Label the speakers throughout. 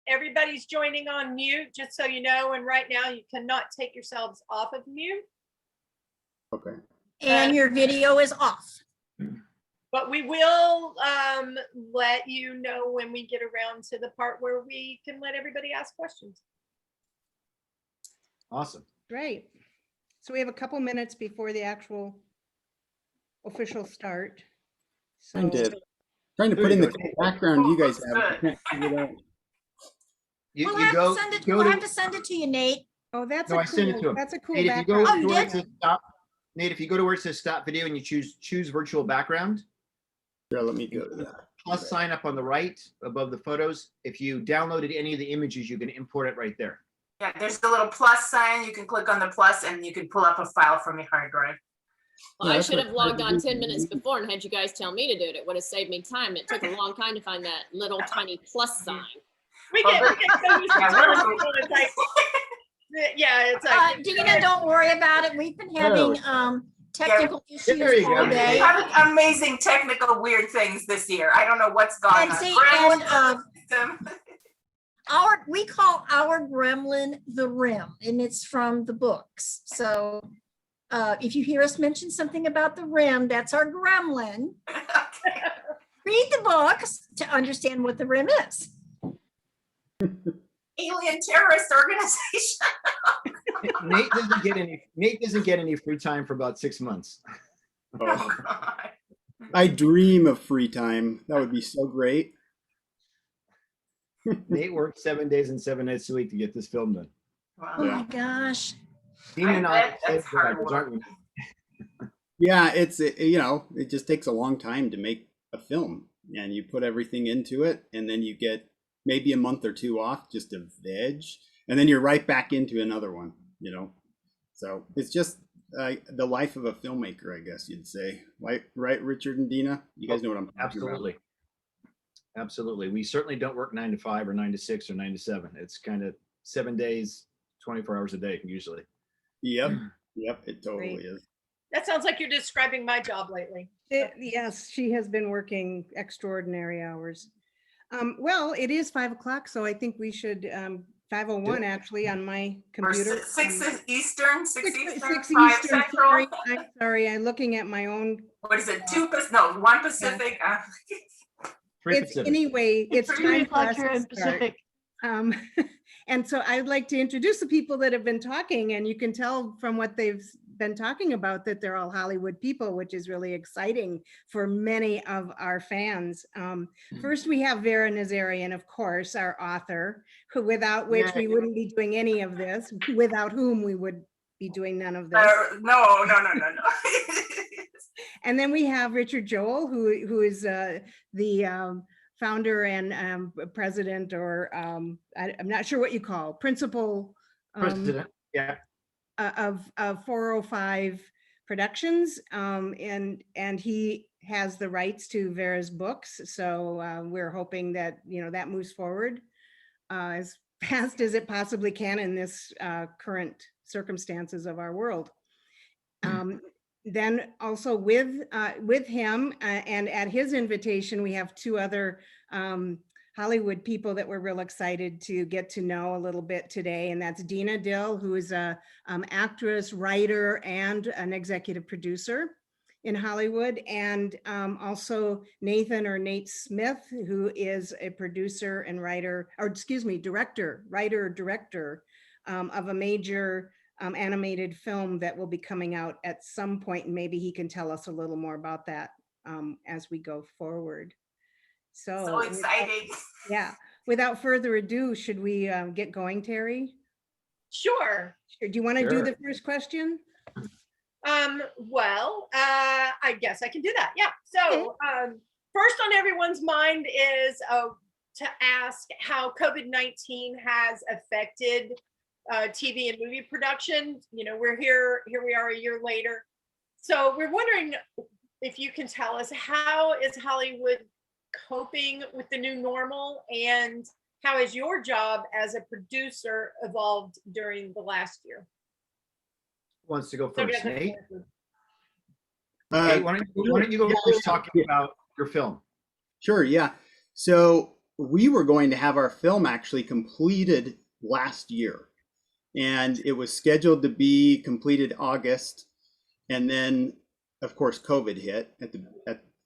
Speaker 1: everybody's joining on mute, just so you know, and right now you cannot take yourselves off of mute.
Speaker 2: Okay.
Speaker 3: And your video is off.
Speaker 1: But we will let you know when we get around to the part where we can let everybody ask questions.
Speaker 4: Awesome.
Speaker 5: Great. So we have a couple minutes before the actual official start. So
Speaker 2: Trying to put in the background you guys have. I can't figure it out.
Speaker 3: We'll have to send it to you, Nate.
Speaker 5: oh, that's
Speaker 4: No,
Speaker 5: a
Speaker 4: I sent it to
Speaker 5: cool,
Speaker 4: him.
Speaker 5: that's a cool
Speaker 4: Nate, if you go
Speaker 5: background.
Speaker 3: Oh, you
Speaker 4: to where it
Speaker 3: did?
Speaker 4: says stop, Nate, if you go to where it says stop video and you choose virtual background,
Speaker 2: Here, let me go to that.
Speaker 4: plus sign up on the right above the photos. If you downloaded any of the images, you can import it right there.
Speaker 6: Yeah, there's the little plus sign. You can click on the plus and you can pull up a file from your hard drive.
Speaker 7: Well,
Speaker 2: Yeah,
Speaker 7: I
Speaker 2: that's
Speaker 7: should
Speaker 2: what
Speaker 7: have logged
Speaker 2: I
Speaker 7: on
Speaker 2: did.
Speaker 7: 10 minutes before and had you guys tell me to do it. It would have saved me time. It took a long time to find that little tiny plus sign.
Speaker 1: We get so used to
Speaker 6: Yeah,
Speaker 1: telling
Speaker 6: we're-
Speaker 1: people it's like, yeah, it's like.
Speaker 3: Deena, don't worry about it. We've been having technical issues
Speaker 4: There you
Speaker 3: all
Speaker 4: go.
Speaker 6: We
Speaker 3: day.
Speaker 6: have amazing technical weird things this year. I don't know what's going
Speaker 3: And
Speaker 6: on.
Speaker 3: see,
Speaker 6: Gremlin
Speaker 3: and,
Speaker 6: system.
Speaker 3: we call our gremlin the Rim, and it's from the books. So if you hear us mention something about the Rim, that's our gremlin. Read the books to understand what the Rim is.
Speaker 6: Alien terrorist organization.
Speaker 4: Nate doesn't get any free time for about 6 months.
Speaker 2: Oh, I dream of free time. That would be so great.
Speaker 4: Nate worked 7 days and 7 nights a week to get this film done.
Speaker 3: Oh my gosh.
Speaker 4: Deena and I
Speaker 6: bet that's hard work.
Speaker 4: aren't we?
Speaker 2: Yeah, it just takes a long time to make a film, and you put everything into it, and then you get maybe a month or two off just to veg, and then you're right back into another one, So it's just the life of a filmmaker, I guess you'd say. Right, Richard and Deena? You guys know what I'm talking
Speaker 4: Absolutely.
Speaker 2: about.
Speaker 4: Absolutely. We certainly don't work 9 to 5 or 9 to 6 or 9 to 7. It's kind of 7 days, 24 hours a day usually.
Speaker 2: Yep, it totally
Speaker 5: Great.
Speaker 2: is.
Speaker 1: That sounds like you're describing my job lately.
Speaker 5: Yes, she has been working extraordinary hours. Well, it is 5 o'clock, so I think we should, 5:01 actually on my
Speaker 6: Or
Speaker 5: computer.
Speaker 6: 6 Eastern, 6 Eastern,
Speaker 5: 6
Speaker 6: 5
Speaker 5: Eastern,
Speaker 6: Central.
Speaker 5: I'm sorry, I'm looking at my own.
Speaker 6: What is it? 1 Pacific.
Speaker 4: Free
Speaker 5: It's
Speaker 4: Pacific.
Speaker 5: anyway, it's
Speaker 6: Three
Speaker 5: time
Speaker 6: o'clock
Speaker 5: for us to start. And so I'd like to introduce the people that have been talking, and you can tell from what they've been talking about that they're all Hollywood people, which is really exciting for many of our fans. First, we have Vera Nazarian, of course, our author, without which we wouldn't be doing any of this, without whom we would be doing none of this.
Speaker 6: No.
Speaker 5: And then we have Richard Joel, who is the founder and president, or I'm not sure what you call, principal
Speaker 4: President. Yeah.
Speaker 5: of 405 Productions, and he has the rights to Vera's books. So we're hoping that that moves forward as fast as it possibly can in this current circumstances of our world. Then also with him and at his invitation, we have two other Hollywood people that we're real excited to get to know a little bit today. And that's Deena Dill, who is a actress, writer, and an executive producer in Hollywood. And also Nathan or Nate Smith, who is a producer and writer, writer, director of a major animated film that will be coming out at some point, and maybe he can tell us a little more about that as we go forward.
Speaker 6: So exciting.
Speaker 5: Yeah, without further ado, should we get going, Teri?
Speaker 1: Sure.
Speaker 5: Do you want to do
Speaker 4: Sure.
Speaker 5: the first question?
Speaker 1: Well, I guess I can do that. Yeah. So first on everyone's mind is to ask how COVID-19 has affected TV and movie production. We're here we are a year later. So we're wondering if you can tell us, how is Hollywood coping with the new normal, and how has your job as a producer evolved during the last year?
Speaker 4: Who wants to go first? Nate?
Speaker 2: Uh,
Speaker 4: Nate, why don't you go first talking about your film?
Speaker 2: Sure, yeah. So we were going to have our film actually completed last year, and it was scheduled to be completed August, and then of course COVID hit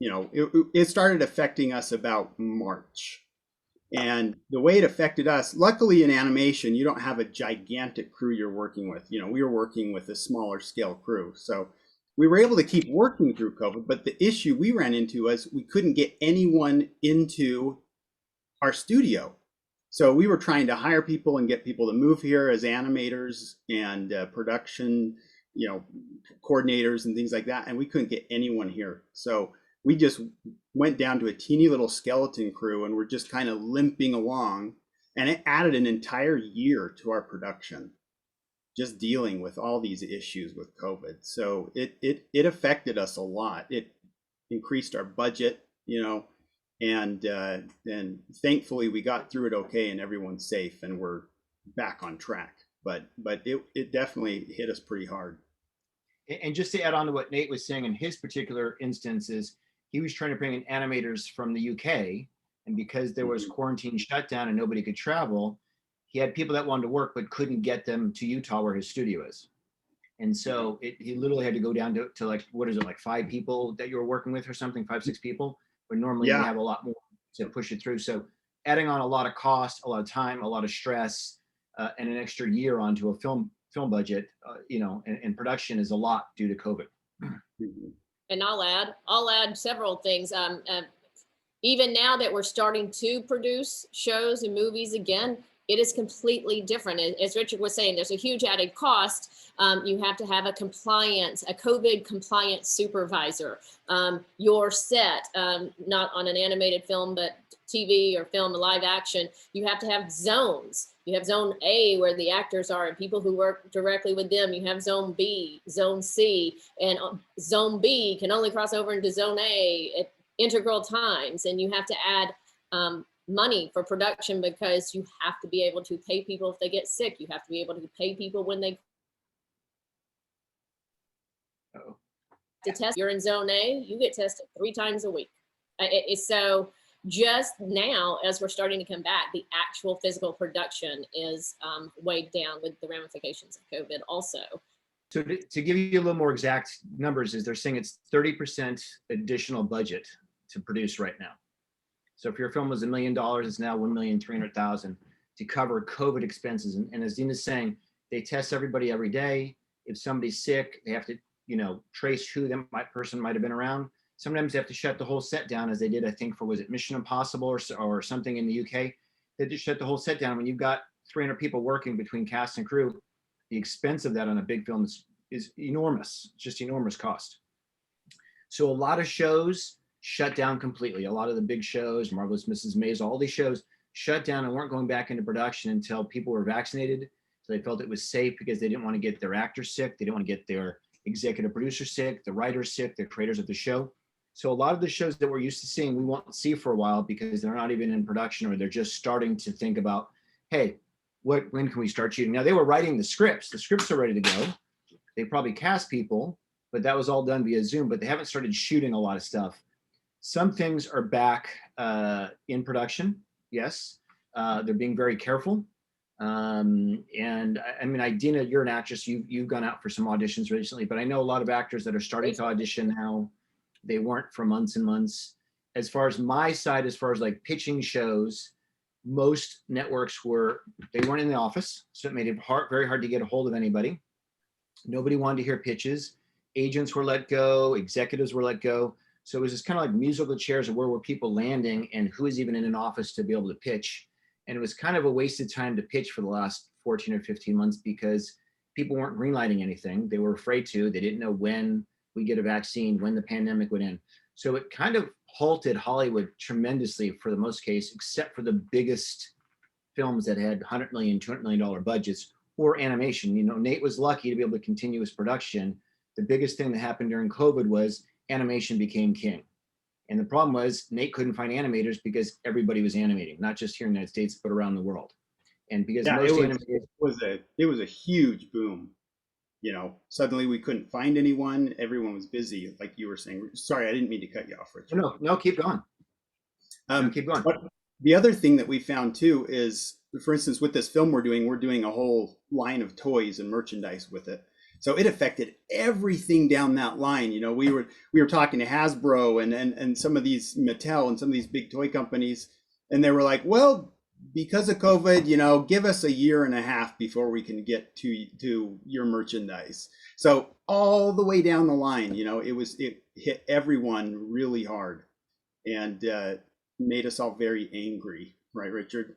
Speaker 2: it started affecting us about March. And the way it affected us, luckily in animation, you don't have a gigantic crew you're working with. We were working with a smaller scale crew. So we were able to keep working through COVID. But the issue we ran into was we couldn't get anyone into our studio. So we were trying to hire people and get people to move here as animators and production, coordinators and things like that. And we couldn't get anyone here. So we just went down to a teeny little skeleton crew, and we're just kind of limping along. And it added an entire year to our production, just dealing with all these issues with COVID. So it affected us a lot. It increased our budget, and thankfully we got through it okay, and everyone's safe, and we're back on track. But it definitely hit us pretty hard.
Speaker 4: And just to add on to what Nate was saying in his particular instances, he was trying to bring in animators from the UK, and because there was quarantine shutdown and nobody could travel, he had people that wanted to work but couldn't get them to Utah where his studio is. And so he literally had to go down to like, what is it, like 5 people that you were working with or something, 5, 6 people, but normally you have a lot more to push it through. So adding on a lot of cost, a lot of time, a lot of stress, and an extra year onto a film budget, and production is a lot due to COVID.
Speaker 7: And I'll add several things. Even now that we're starting to produce shows and movies again, it is completely different. As Richard was saying, there's a huge added cost. You have to have a COVID compliant supervisor. Your set, not on an animated film, but TV or film, live action, you have to have zones. You have zone A where the actors are and people who work directly with them. You have zone B, zone C, and zone B can only cross over into zone A at integral times. And you have to add money for production because you have to be able to pay people if they get sick. You have to be able to pay people when they to test. You're in zone A, you get tested 3 times a week. So just now, as we're starting to come back, the actual physical production is weighed down with the ramifications of COVID also.
Speaker 4: So to give you a little more exact numbers, is they're saying it's 30% additional budget to produce right now. So if your film was $1 million, it's now $1,300,000 to cover COVID expenses. And as Deena's saying, they test everybody every day. If somebody's sick, they have to, trace who that person might have been around. Sometimes they have to shut the whole set down, as they did, I think, for, was it Mission Impossible or something in the UK? They just shut the whole set down. When you've got 300 people working between cast and crew, the expense of that on a big film is enormous. It's just enormous cost. So a lot of shows shut down completely. A lot of the big shows, Marvelous Mrs. Maisel, all these shows shut down and weren't going back into production until people were vaccinated. So they felt it was safe because they didn't want to get their actors sick. They didn't want to get their executive producer sick, the writers sick, the creators of the show. So a lot of the shows that we're used to seeing, we won't see for a while because they're not even in production, or they're just starting to think about, hey, when can we start shooting? Now, they were writing the scripts. The scripts are ready to go. They probably cast people, but that was all done via Zoom, but they haven't started shooting a lot of stuff. Some things are back in production, yes. They're being very careful. And I mean, Deena, you're an actress. You've gone out for some auditions recently, but I know a lot of actors that are starting to audition now. They weren't for months and months. As far as my side, as far as like pitching shows, most networks they weren't in the office. So it made it very hard to get a hold of anybody. Nobody wanted to hear pitches. Agents were let go, executives were let go. So it was just kind of like musical chairs of where were people landing and who is even in an office to be able to pitch. And it was kind of a wasted time to pitch for the last 14 or 15 months because people weren't greenlighting anything. They were afraid to. They didn't know when we get a vaccine, when the pandemic would end. So it kind of halted Hollywood tremendously for the most case, except for the biggest films that had $100 million, $200 million budgets or animation. Nate was lucky to be able to continue his production. The biggest thing that happened during COVID was animation became king. And the problem was Nate couldn't find animators because everybody was animating, not just here in the United States, but around the world. And because
Speaker 2: it was a huge boom. Suddenly we couldn't find anyone. Everyone was busy, like you were saying. Sorry, I didn't mean to cut you off, Richard.
Speaker 4: No, keep going. Keep going.
Speaker 2: The other thing that we found too is, for instance, with this film we're doing a whole line of toys and merchandise with it. So it affected everything down that line. You know, we were talking to Hasbro and some of these Mattel and some of these big toy companies, and they were like, well, because of COVID, you know, give us a year and a half before we can get to your merchandise. So all the way down the line, you know, it hit everyone really hard, and made us all very angry, right, Richard?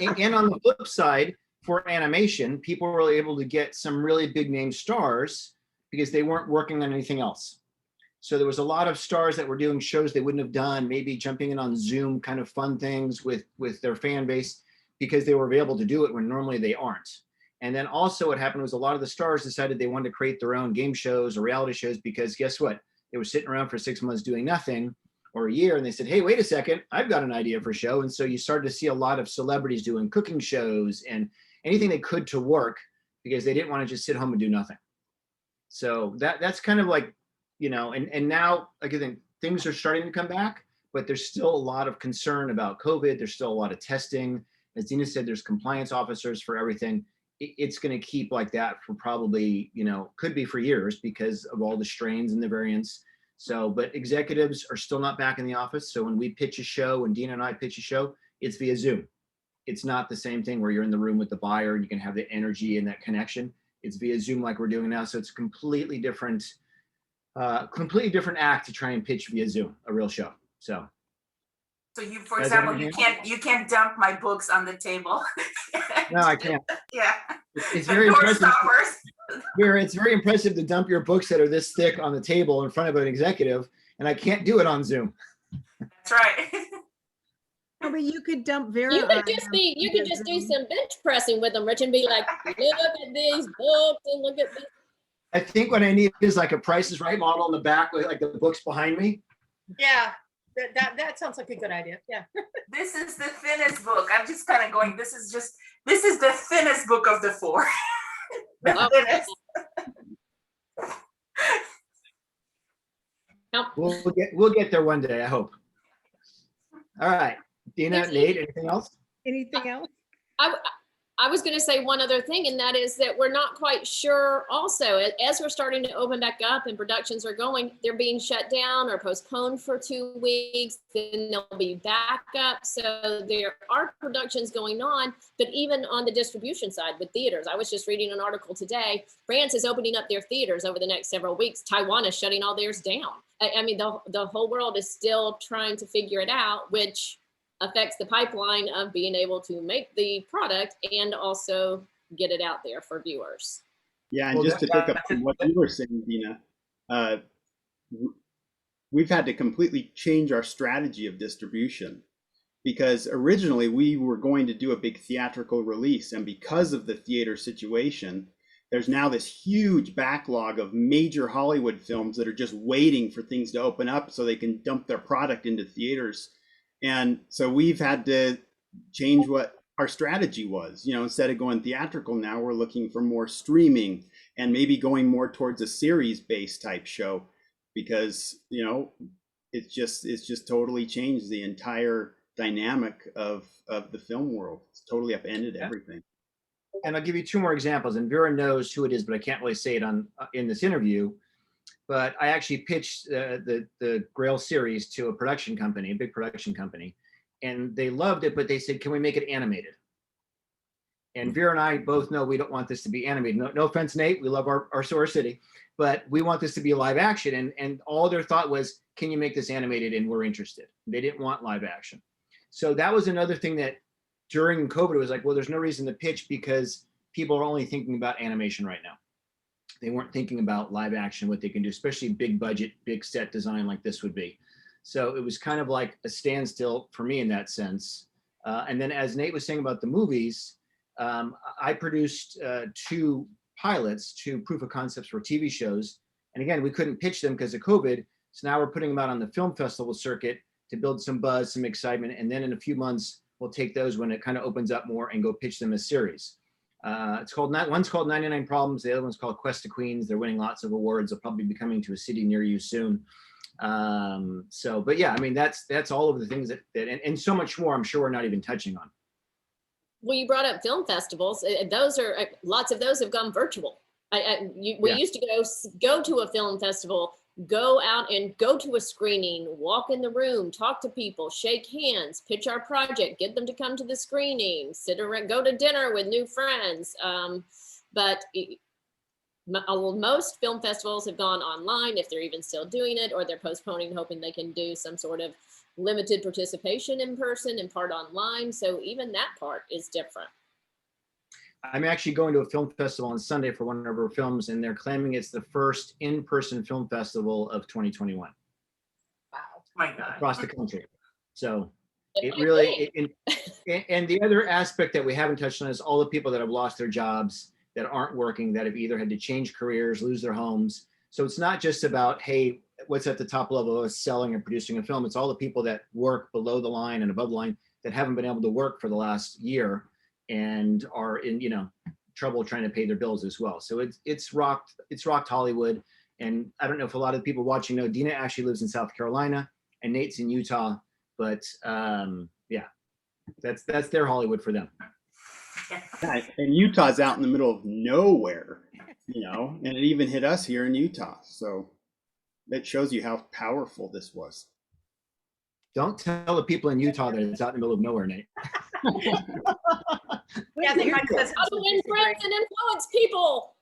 Speaker 4: And on the flip side, for animation, people were able to get some really big name stars because they weren't working on anything else. So there was a lot of stars that were doing shows they wouldn't have done, maybe jumping in on Zoom, kind of fun things with their fan base, because they were able to do it when normally they aren't. And then also what happened was a lot of the stars decided they wanted to create their own game shows or reality shows, because guess what? They were sitting around for 6 months doing nothing, or a year, and they said, hey, wait a second, I've got an idea for a show. And so you started to see a lot of celebrities doing cooking shows and anything they could to work, because they didn't want to just sit home and do nothing. So that's kind of like, you know, and now, again, things are starting to come back, but there's still a lot of concern about COVID. There's still a lot of testing. As Deena said, there's compliance officers for everything. It's going to keep like that for probably, you know, could be for years because of all the strains and the variants. So, but executives are still not back in the office. So when we pitch a show, when Deena and I pitch a show, it's via Zoom. It's not the same thing where you're in the room with the buyer and you can have the energy and that connection. It's via Zoom like we're doing now. So it's a completely different act to try and pitch via Zoom, a real show. So
Speaker 6: you, for example, you can't dump my books on the table.
Speaker 4: No, I can't.
Speaker 6: Yeah.
Speaker 4: It's very impressive. Vera, it's very impressive to dump your books that are this thick on the table in front of an executive, and I can't do it on Zoom.
Speaker 6: That's right.
Speaker 5: Oh, but you could dump Vera.
Speaker 7: You could just do some bench pressing with them, Rich, and be like, look at these books and look at this.
Speaker 4: I think what I need is like a Price is Right model in the back with like the books behind me.
Speaker 1: Yeah, that sounds like a good idea. Yeah.
Speaker 6: This is the thinnest book. I'm just kind of going, this is the thinnest book of the four. The thinnest.
Speaker 4: We'll get there one day, I hope. All right, Deena, Nate, anything else?
Speaker 5: Anything else?
Speaker 7: I was going to say one other thing, and that is that we're not quite sure also, as we're starting to open back up and productions are going, they're being shut down or postponed for 2 weeks, then they'll be back up. So there are productions going on, but even on the distribution side with theaters, I was just reading an article today, France is opening up their theaters over the next several weeks. Taiwan is shutting all theirs down. I mean, the whole world is still trying to figure it out, which affects the pipeline of being able to make the product and also get it out there for viewers.
Speaker 2: Yeah, and just to pick up on what you were saying, Deena, we've had to completely change our strategy of distribution, because originally we were going to do a big theatrical release, and because of the theater situation, there's now this huge backlog of major Hollywood films that are just waiting for things to open up so they can dump their product into theaters. And so we've had to change what our strategy was. You know, instead of going theatrical, now we're looking for more streaming and maybe going more towards a series-based type show, because, you know, it's just totally changed the entire dynamic of the film world. It's totally upended everything.
Speaker 4: And I'll give you 2 more examples, and Vera knows who it is, but I can't really say it in this interview. But I actually pitched the Grail series to a production company, a big production company, and they loved it, but they said, can we make it animated? And Vera and I both know we don't want this to be animated. No offense, Nate, we love our Soar City, but we want this to be live action. And all their thought was, can you make this animated? And we're interested. They didn't want live action. So that was another thing that during COVID, it was like, well, there's no reason to pitch because people are only thinking about animation right now. They weren't thinking about live action, what they can do, especially big budget, big set design like this would be. So it was kind of like a standstill for me in that sense. And then as Nate was saying about the movies, I produced 2 pilots, 2 proof of concepts for TV shows. And again, we couldn't pitch them because of COVID. So now we're putting them out on the film festival circuit to build some buzz, some excitement. And then in a few months, we'll take those when it kind of opens up more and go pitch them as series. One's called 99 Problems. The other one's called Quest to Queens. They're winning lots of awards. They'll probably be coming to a city near you soon. So, but yeah, I mean, that's all of the things that and so much more, I'm sure we're not even touching on.
Speaker 7: Well, you brought up film festivals. Those are lots of those have gone virtual. We used to go to a film festival, go out and go to a screening, walk in the room, talk to people, shake hands, pitch our project, get them to come to the screening, sit around, go to dinner with new friends. But most film festivals have gone online, if they're even still doing it, or they're postponing, hoping they can do some sort of limited participation in person and part online. So even that part is different.
Speaker 4: I'm actually going to a film festival on Sunday for one of our films, and they're claiming it's the first in-person film festival of 2021.
Speaker 6: Wow, my God.
Speaker 4: Across the country. So it really, and the other aspect that we haven't touched on is all the people that have lost their jobs, that aren't working, that have either had to change careers, lose their homes. So it's not just about, hey, what's at the top level of selling and producing a film. It's all the people that work below the line and above the line that haven't been able to work for the last year and are in, trouble trying to pay their bills as well. So it's rocked Hollywood. And I don't know if a lot of the people watching know, Deena actually lives in South Carolina and Nate's in Utah, but yeah, that's their Hollywood for them.
Speaker 2: Yeah, and Utah's out in the middle of nowhere, and it even hit us here in Utah. So that shows you how powerful this was.
Speaker 4: Don't tell the people in Utah that it's out in the middle of nowhere, Nate.
Speaker 1: Yeah, I think my cousins
Speaker 7: How to
Speaker 1: would
Speaker 7: win
Speaker 1: disagree.
Speaker 7: friends and influence people.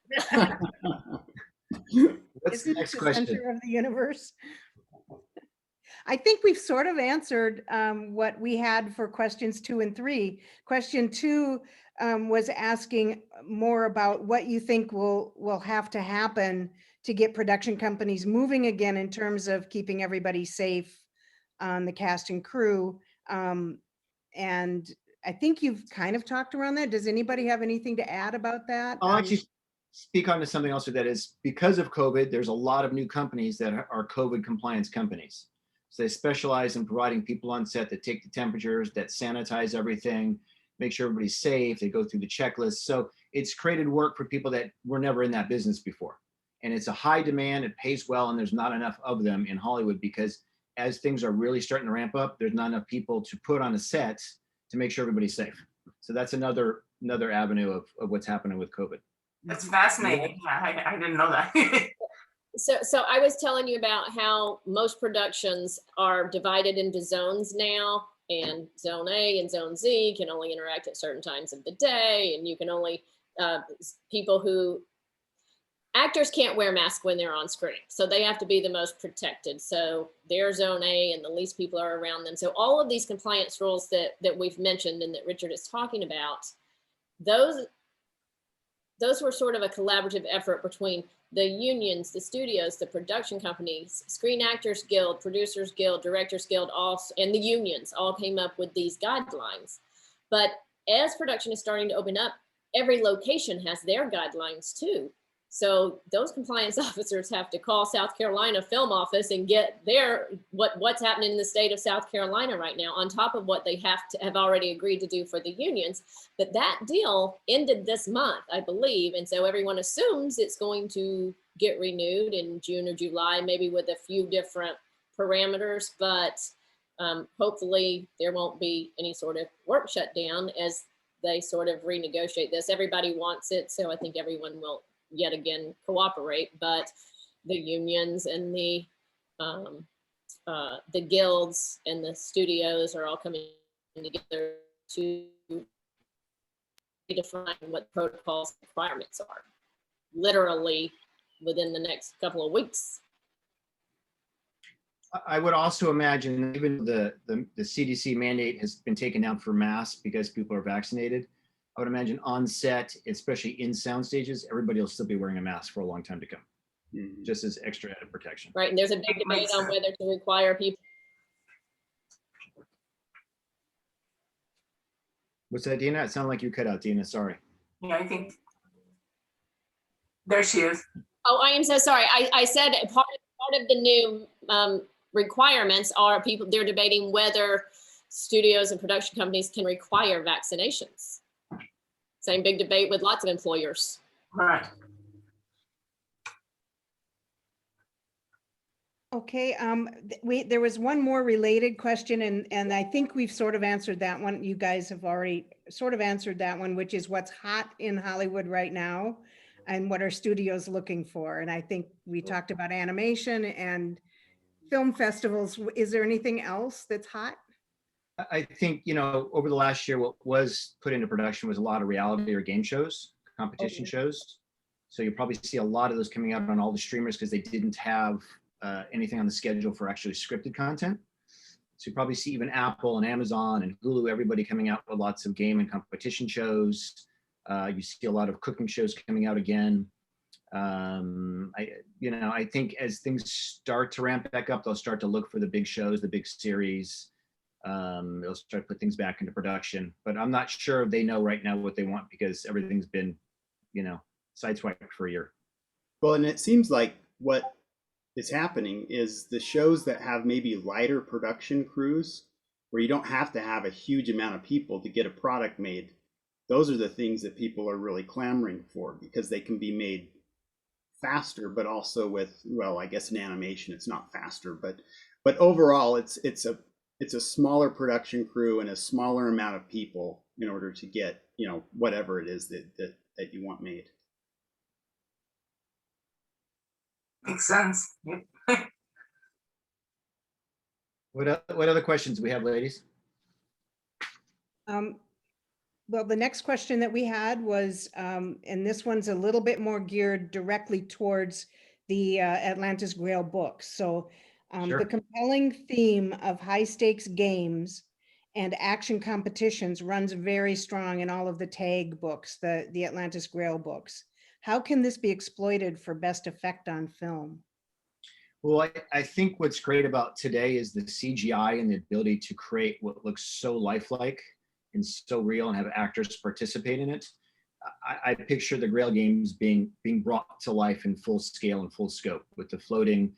Speaker 4: What's the
Speaker 5: Isn't
Speaker 4: next
Speaker 5: the
Speaker 4: question?
Speaker 5: center of the universe? I think we've sort of answered what we had for questions 2 and 3. Question 2 was asking more about what you think will have to happen to get production companies moving again in terms of keeping everybody safe on the cast and crew. And I think you've kind of talked around that. Does anybody have anything to add about that?
Speaker 4: I'll actually speak on to something else that is, because of COVID, there's a lot of new companies that are COVID compliance companies. So they specialize in providing people on set that take the temperatures, that sanitize everything, make sure everybody's safe, they go through the checklist. So it's created work for people that were never in that business before. And it's a high demand, it pays well, and there's not enough of them in Hollywood because as things are really starting to ramp up, there's not enough people to put on a set to make sure everybody's safe. So that's another avenue of what's happening with COVID.
Speaker 6: That's fascinating. Yeah, I didn't know that.
Speaker 7: So I was telling you about how most productions are divided into zones now, and zone A and zone Z can only interact at certain times of the day, and you can only actors can't wear masks when they're on screen, so they have to be the most protected. So they're zone A and the least people are around them. So all of these compliance rules that we've mentioned and that Richard is talking about, those were sort of a collaborative effort between the unions, the studios, the production companies, Screen Actors Guild, Producers Guild, Directors Guild, and the unions all came up with these guidelines. But as production is starting to open up, every location has their guidelines too. So those compliance officers have to call South Carolina Film Office and get what's happening in the state of South Carolina right now, on top of what they have already agreed to do for the unions. But that deal ended this month, I believe. And so everyone assumes it's going to get renewed in June or July, maybe with a few different parameters, but hopefully there won't be any sort of work shutdown as they sort of renegotiate this. Everybody wants it, so I think everyone will yet again cooperate, but the unions and the guilds and the studios are all coming together to define what protocols and requirements are, literally within the next couple of weeks.
Speaker 4: I would also imagine even the CDC mandate has been taken down for masks because people are vaccinated. I would imagine on set, especially in sound stages, everybody will still be wearing a mask for a long time to come, just as extra added protection.
Speaker 7: Right, and there's a big debate on whether to require people.
Speaker 4: What's that, Deena? It sounded like you cut out, Deena, sorry.
Speaker 6: Yeah, I think there she is.
Speaker 7: Oh, I am so sorry. I said part of the new requirements are they're debating whether studios and production companies can require vaccinations. Same big debate with lots of employers.
Speaker 6: Right.
Speaker 5: Okay, there was one more related question, and I think we've sort of answered that one. You guys have already sort of answered that one, which is what's hot in Hollywood right now and what are studios looking for. And I think we talked about animation and film festivals. Is there anything else that's hot?
Speaker 4: I think, over the last year, what was put into production was a lot of reality or game shows, competition shows. So you'll probably see a lot of those coming out on all the streamers because they didn't have anything on the schedule for actually scripted content. So you probably see even Apple and Amazon and Hulu, everybody coming out with lots of game and competition shows. You see a lot of cooking shows coming out again. I think as things start to ramp back up, they'll start to look for the big shows, the big series. They'll start to put things back into production, but I'm not sure they know right now what they want because everything's been, sideswiped for a year.
Speaker 2: Well, and it seems like what is happening is the shows that have maybe lighter production crews, where you don't have to have a huge amount of people to get a product made. Those are the things that people are really clamoring for because they can be made faster, but also with, well, I guess in animation it's not faster, but overall it's a smaller production crew and a smaller amount of people in order to get, whatever it is that you want made.
Speaker 6: Makes sense.
Speaker 4: What other questions we have, ladies?
Speaker 5: Well, the next question that we had was, and this one's a little bit more geared directly towards the Atlantis Grail books. So
Speaker 4: Sure.
Speaker 5: The compelling theme of high stakes games and action competitions runs very strong in all of the tag books, the Atlantis Grail books. How can this be exploited for best effect on film?
Speaker 4: Well, I think what's great about today is the CGI and the ability to create what looks so lifelike and so real and have actors participate in it. I picture the Grail games being brought to life in full scale and full scope with the floating,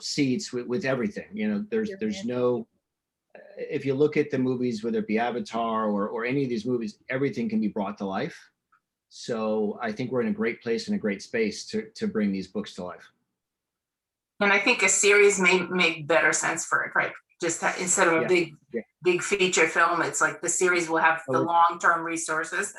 Speaker 4: seats, with everything. There's no. If you look at the movies, whether it be Avatar or any of these movies, everything can be brought to life. So I think we're in a great place and a great space to bring these books to life.
Speaker 6: And I think a series may make better sense for it, right? Just that instead of a big feature film, it's like the series will have the long-term resources.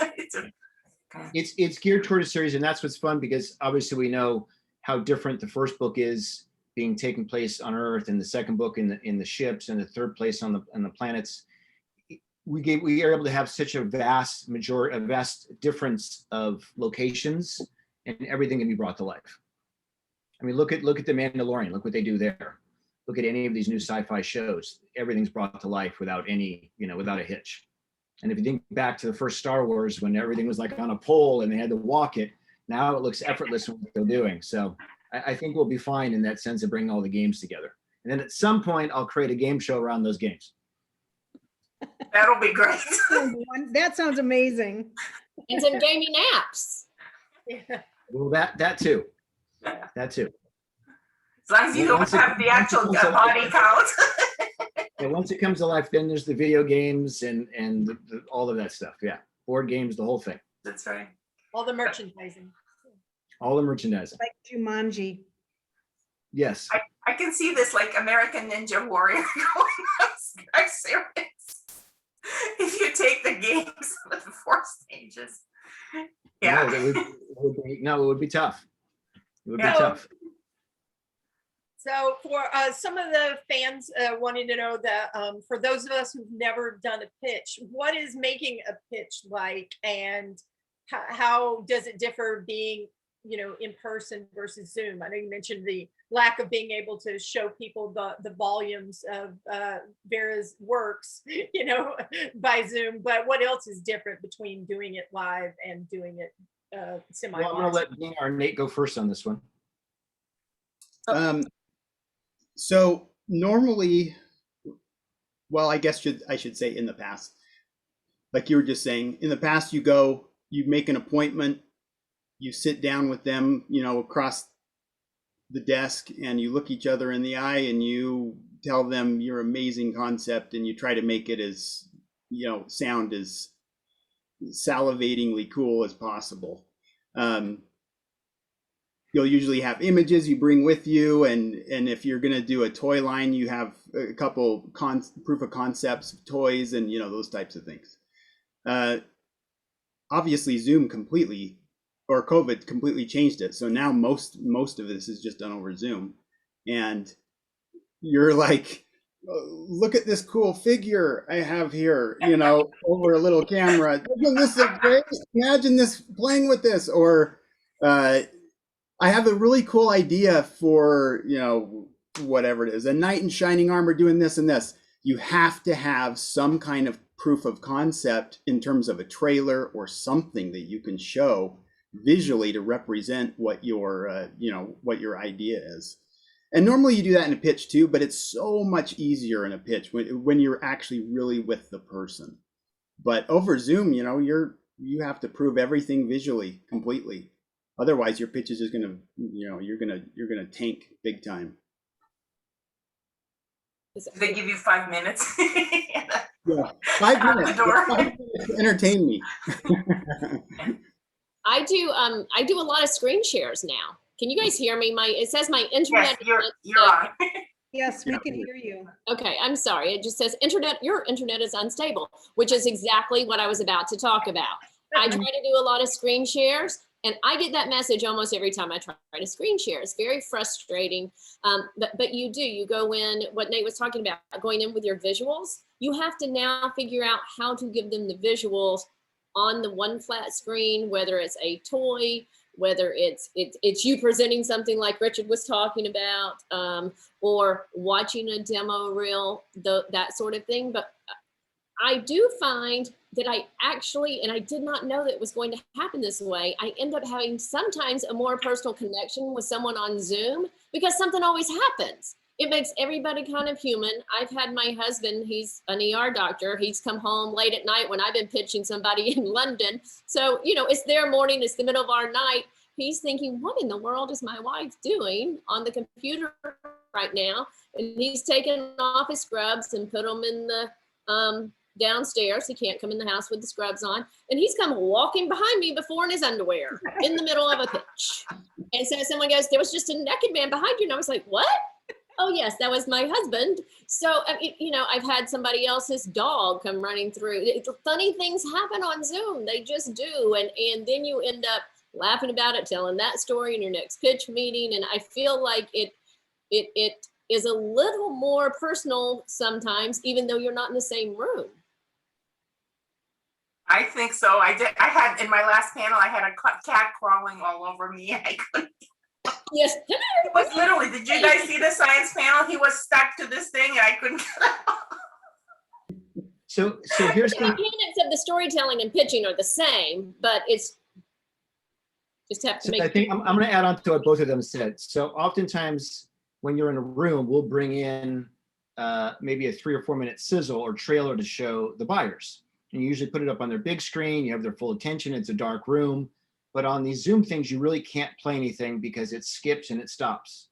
Speaker 4: It's geared toward a series, and that's what's fun because obviously we know how different the first book is being taking place on Earth, and the second book in the ships, and the third place on the planets. We are able to have such a vast difference of locations, and everything can be brought to life. I mean, look at The Mandalorian. Look what they do there. Look at any of these new sci-fi shows. Everything's brought to life without without a hitch. And if you think back to the first Star Wars, when everything was like on a pole and they had to walk it, now it looks effortless in what they're doing. So I think we'll be fine in that sense of bringing all the games together. And then at some point, I'll create a game show around those games.
Speaker 6: That'll be great.
Speaker 5: That sounds amazing.
Speaker 7: And some gaming apps.
Speaker 1: Yeah.
Speaker 4: Well, that too. That too.
Speaker 6: As long as you don't have the actual body count.
Speaker 4: And once it comes to life, then there's the video games and all of that stuff. Yeah, board games, the whole thing.
Speaker 6: That's right.
Speaker 1: All the merchandising.
Speaker 4: All the merchandising.
Speaker 5: Like Jumanji.
Speaker 4: Yes.
Speaker 6: I can see this like American Ninja Warrior going on. I'm serious. If you take the games with the 4 stages. Yeah.
Speaker 4: No, it would be tough. It would be tough.
Speaker 1: So for some of the fans wanting to know that for those of us who've never done a pitch, what is making a pitch like, and how does it differ being, in person versus Zoom? I know you mentioned the lack of being able to show people the volumes of Vera's works, by Zoom, but what else is different between doing it live and doing it semi-live?
Speaker 4: Well, I'm going to let Deena or Nate go first on this one.
Speaker 2: So normally, well, I guess I should say in the past, like you were just saying, in the past, you make an appointment, you sit down with them, across the desk, and you look each other in the eye and you tell them your amazing concept, and you try to make it as, sound as salivatingly cool as possible. you'll usually have images you bring with you, and if you're going to do a toy line, you have a couple proof of concepts of toys and those types of things. Obviously, Zoom completely, or COVID completely changed it. So now most of this is just done over Zoom, and you're like, look at this cool figure I have here, over a little camera. Isn't this so great? Imagine this, playing with this. Or I have a really cool idea for, whatever it is, a knight in shining armor doing this and this. You have to have some kind of proof of concept in terms of a trailer or something that you can show visually to represent what your, what your idea is. And normally you do that in a pitch too, but it's so much easier in a pitch when you're actually really with the person. But over Zoom, you have to prove everything visually completely. Otherwise, your pitch is just gonna, you're gonna tank big time.
Speaker 6: They give you 5 minutes.
Speaker 2: Yeah, 5
Speaker 6: Out the
Speaker 2: minutes.
Speaker 6: door.
Speaker 2: 5 minutes to entertain me.
Speaker 7: I do a lot of screen shares now. Can you guys hear me? It says my internet.
Speaker 6: Yes, you're on.
Speaker 5: Yes, we can hear you.
Speaker 7: Okay, I'm sorry. It just says your internet is unstable, which is exactly what I was about to talk about. I try to do a lot of screen shares, and I get that message almost every time I try to screen share. It's very frustrating. But you go in, what Nate was talking about, going in with your visuals. You have to now figure out how to give them the visuals on the one flat screen, whether it's a toy, whether it's you presenting something like Richard was talking about, or watching a demo reel, that sort of thing. But I do find that I actually, and I did not know that it was going to happen this way, I end up having sometimes a more personal connection with someone on Zoom because something always happens. It makes everybody kind of human. I've had my husband, he's an ER doctor. He's come home late at night when I've been pitching somebody in London. So, it's their morning, it's the middle of our night. He's thinking, what in the world is my wife doing on the computer right now? And he's taken off his scrubs and put them in the downstairs. He can't come in the house with the scrubs on. And he's come walking behind me before in his underwear in the middle of a pitch. And so someone goes, there was just a naked man behind you. And I was like, what? Oh, yes, that was my husband. So, I've had somebody else's dog come running through. Funny things happen on Zoom. They just do. And then you end up laughing about it, telling that story in your next pitch meeting. And I feel like it is a little more personal sometimes, even though you're not in the same room.
Speaker 6: I think so. I had, in my last panel, I had a cat crawling all over me. I couldn't.
Speaker 7: Yes.
Speaker 6: It was literally, did you guys see the science panel? He was stuck to this thing and I couldn't get out.
Speaker 4: So here's
Speaker 7: the mechanics of the storytelling and pitching are the same, but it's just have to make.
Speaker 4: I think I'm going to add on to what both of them said. So oftentimes when you're in a room, we'll bring in maybe a 3 or 4 minute sizzle or trailer to show the buyers. And you usually put it up on their big screen. You have their full attention. It's a dark room. But on these Zoom things, you really can't play anything because it skips and it stops.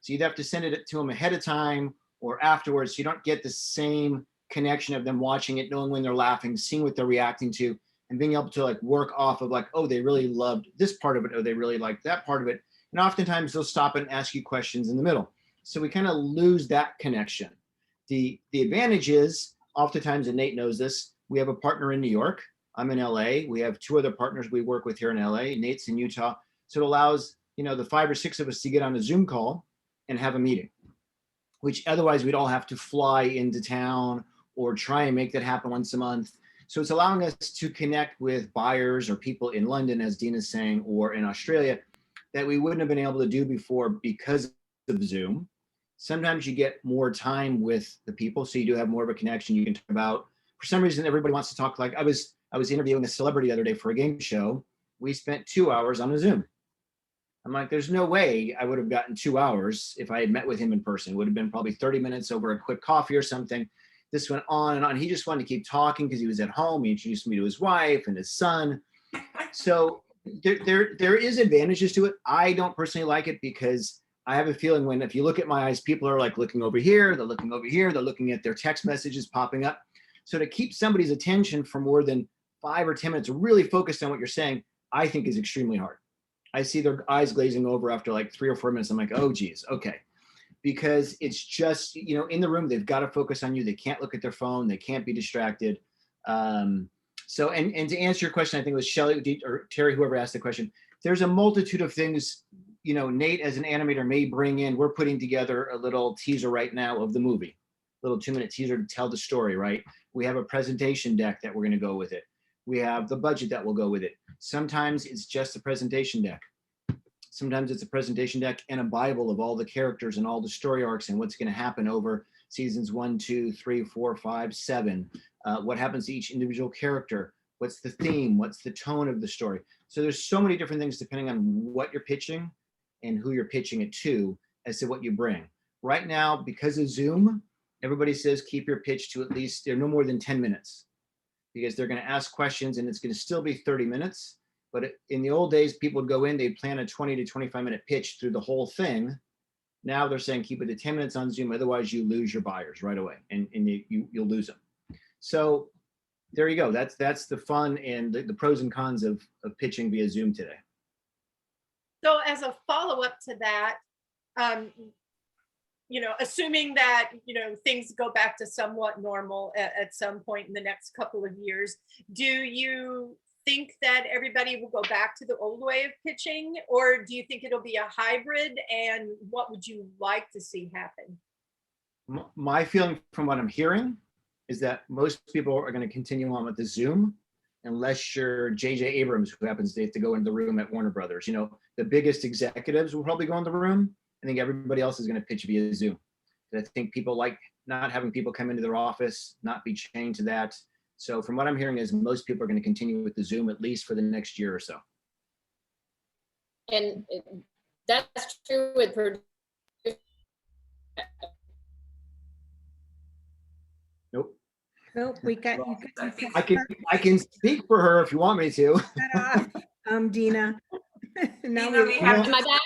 Speaker 4: So you'd have to send it to them ahead of time or afterwards. So you don't get the same connection of them watching it, knowing when they're laughing, seeing what they're reacting to, and being able to work off of oh, they really loved this part of it, or they really liked that part of it. And oftentimes they'll stop and ask you questions in the middle. So we kind of lose that connection. The advantage is, oftentimes, and Nate knows this, we have a partner in New York. I'm in LA. We have 2 other partners we work with here in LA. Nate's in Utah. So it allows, the 5 or 6 of us to get on a Zoom call and have a meeting, which otherwise we'd all have to fly into town or try and make that happen once a month. So it's allowing us to connect with buyers or people in London, as Deena's saying, or in Australia, that we wouldn't have been able to do before because of Zoom. Sometimes you get more time with the people, so you do have more of a connection. You can talk about, for some reason, everybody wants to talk. Like I was interviewing a celebrity the other day for a game show. We spent 2 hours on a Zoom. I'm like, there's no way I would have gotten 2 hours if I had met with him in person. It would have been probably 30 minutes over a quick coffee or something. This went on and on. He just wanted to keep talking because he was at home. He introduced me to his wife and his son. So there is advantages to it. I don't personally like it because I have a feeling if you look at my eyes, people are looking over here, they're looking over here, they're looking at their text messages popping up. So to keep somebody's attention for more than 5 or 10 minutes really focused on what you're saying, I think is extremely hard. I see their eyes glazing over after like 3 or 4 minutes. I'm like, oh geez, okay. Because it's just, in the room, they've got to focus on you. They can't look at their phone. They can't be distracted. So, and to answer your question, I think it was Shelley or Teri, whoever asked the question, there's a multitude of things, Nate as an animator may bring in. We're putting together a little teaser right now of the movie, little 2-minute teaser to tell the story, right? We have a presentation deck that we're going to go with it. We have the budget that will go with it. Sometimes it's just a presentation deck. Sometimes it's a presentation deck and a Bible of all the characters and all the story arcs and what's going to happen over seasons 1, 2, 3, 4, 5, 7. What happens to each individual character? What's the theme? What's the tone of the story? So there's so many different things depending on what you're pitching and who you're pitching it to as to what you bring. Right now, because of Zoom, everybody says keep your pitch to at least, they're no more than 10 minutes because they're going to ask questions and it's going to still be 30 minutes. But in the old days, people would go in, they'd plan a 20 to 25-minute pitch through the whole thing. Now they're saying keep it to 10 minutes on Zoom, otherwise you lose your buyers right away and you'll lose them. So there you go. That's the fun and the pros and cons of pitching via Zoom today.
Speaker 1: So as a follow-up to that, assuming that, things go back to somewhat normal at some point in the next couple of years, do you think that everybody will go back to the old way of pitching, or do you think it'll be a hybrid, and what would you like to see happen?
Speaker 4: My feeling from what I'm hearing is that most people are going to continue on with the Zoom unless you're J.J. Abrams, who happens to have to go into the room at Warner Brothers. The biggest executives will probably go in the room. I think everybody else is going to pitch via Zoom. I think people like not having people come into their office, not be chained to that. So from what I'm hearing is most people are going to continue with the Zoom at least for the next year or so.
Speaker 7: And that's true with producers.
Speaker 4: Nope.
Speaker 5: Nope, we got you.
Speaker 4: I can speak for her if you want me to.
Speaker 5: Cut off, Deena. Now
Speaker 6: Deena, we have
Speaker 7: Am I back?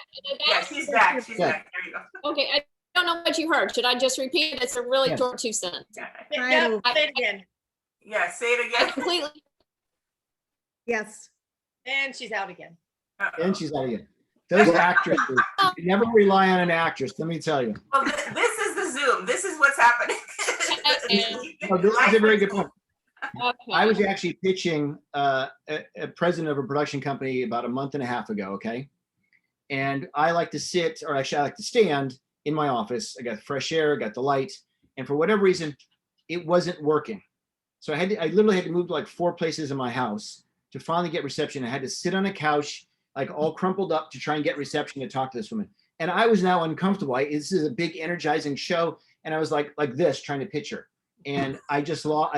Speaker 6: Yeah, she's back. She's back. There you go.
Speaker 7: Okay, I don't know what you heard. Should I just repeat it? It's a really short 2 cents.
Speaker 1: Yeah, say it again.
Speaker 6: Yeah, say it
Speaker 7: I
Speaker 6: again.
Speaker 7: completely
Speaker 5: Yes.
Speaker 1: And she's out again.
Speaker 4: And she's out again. Those actresses, you never rely on an actress, let me tell you.
Speaker 6: Well, this is the Zoom. This is what's happening.
Speaker 4: Oh, this is a very good point.
Speaker 7: Okay.
Speaker 4: I was actually pitching a president of a production company about a month and a half ago, okay? And I like to sit, or actually I like to stand in my office. I got fresh air, got the light, and for whatever reason, it wasn't working. So I literally had to move to like 4 places in my house to finally get reception. I had to sit on a couch, like all crumpled up to try and get reception to talk to this woman. And I was now uncomfortable. This is a big energizing show. And I was like this, trying to pitch her. And I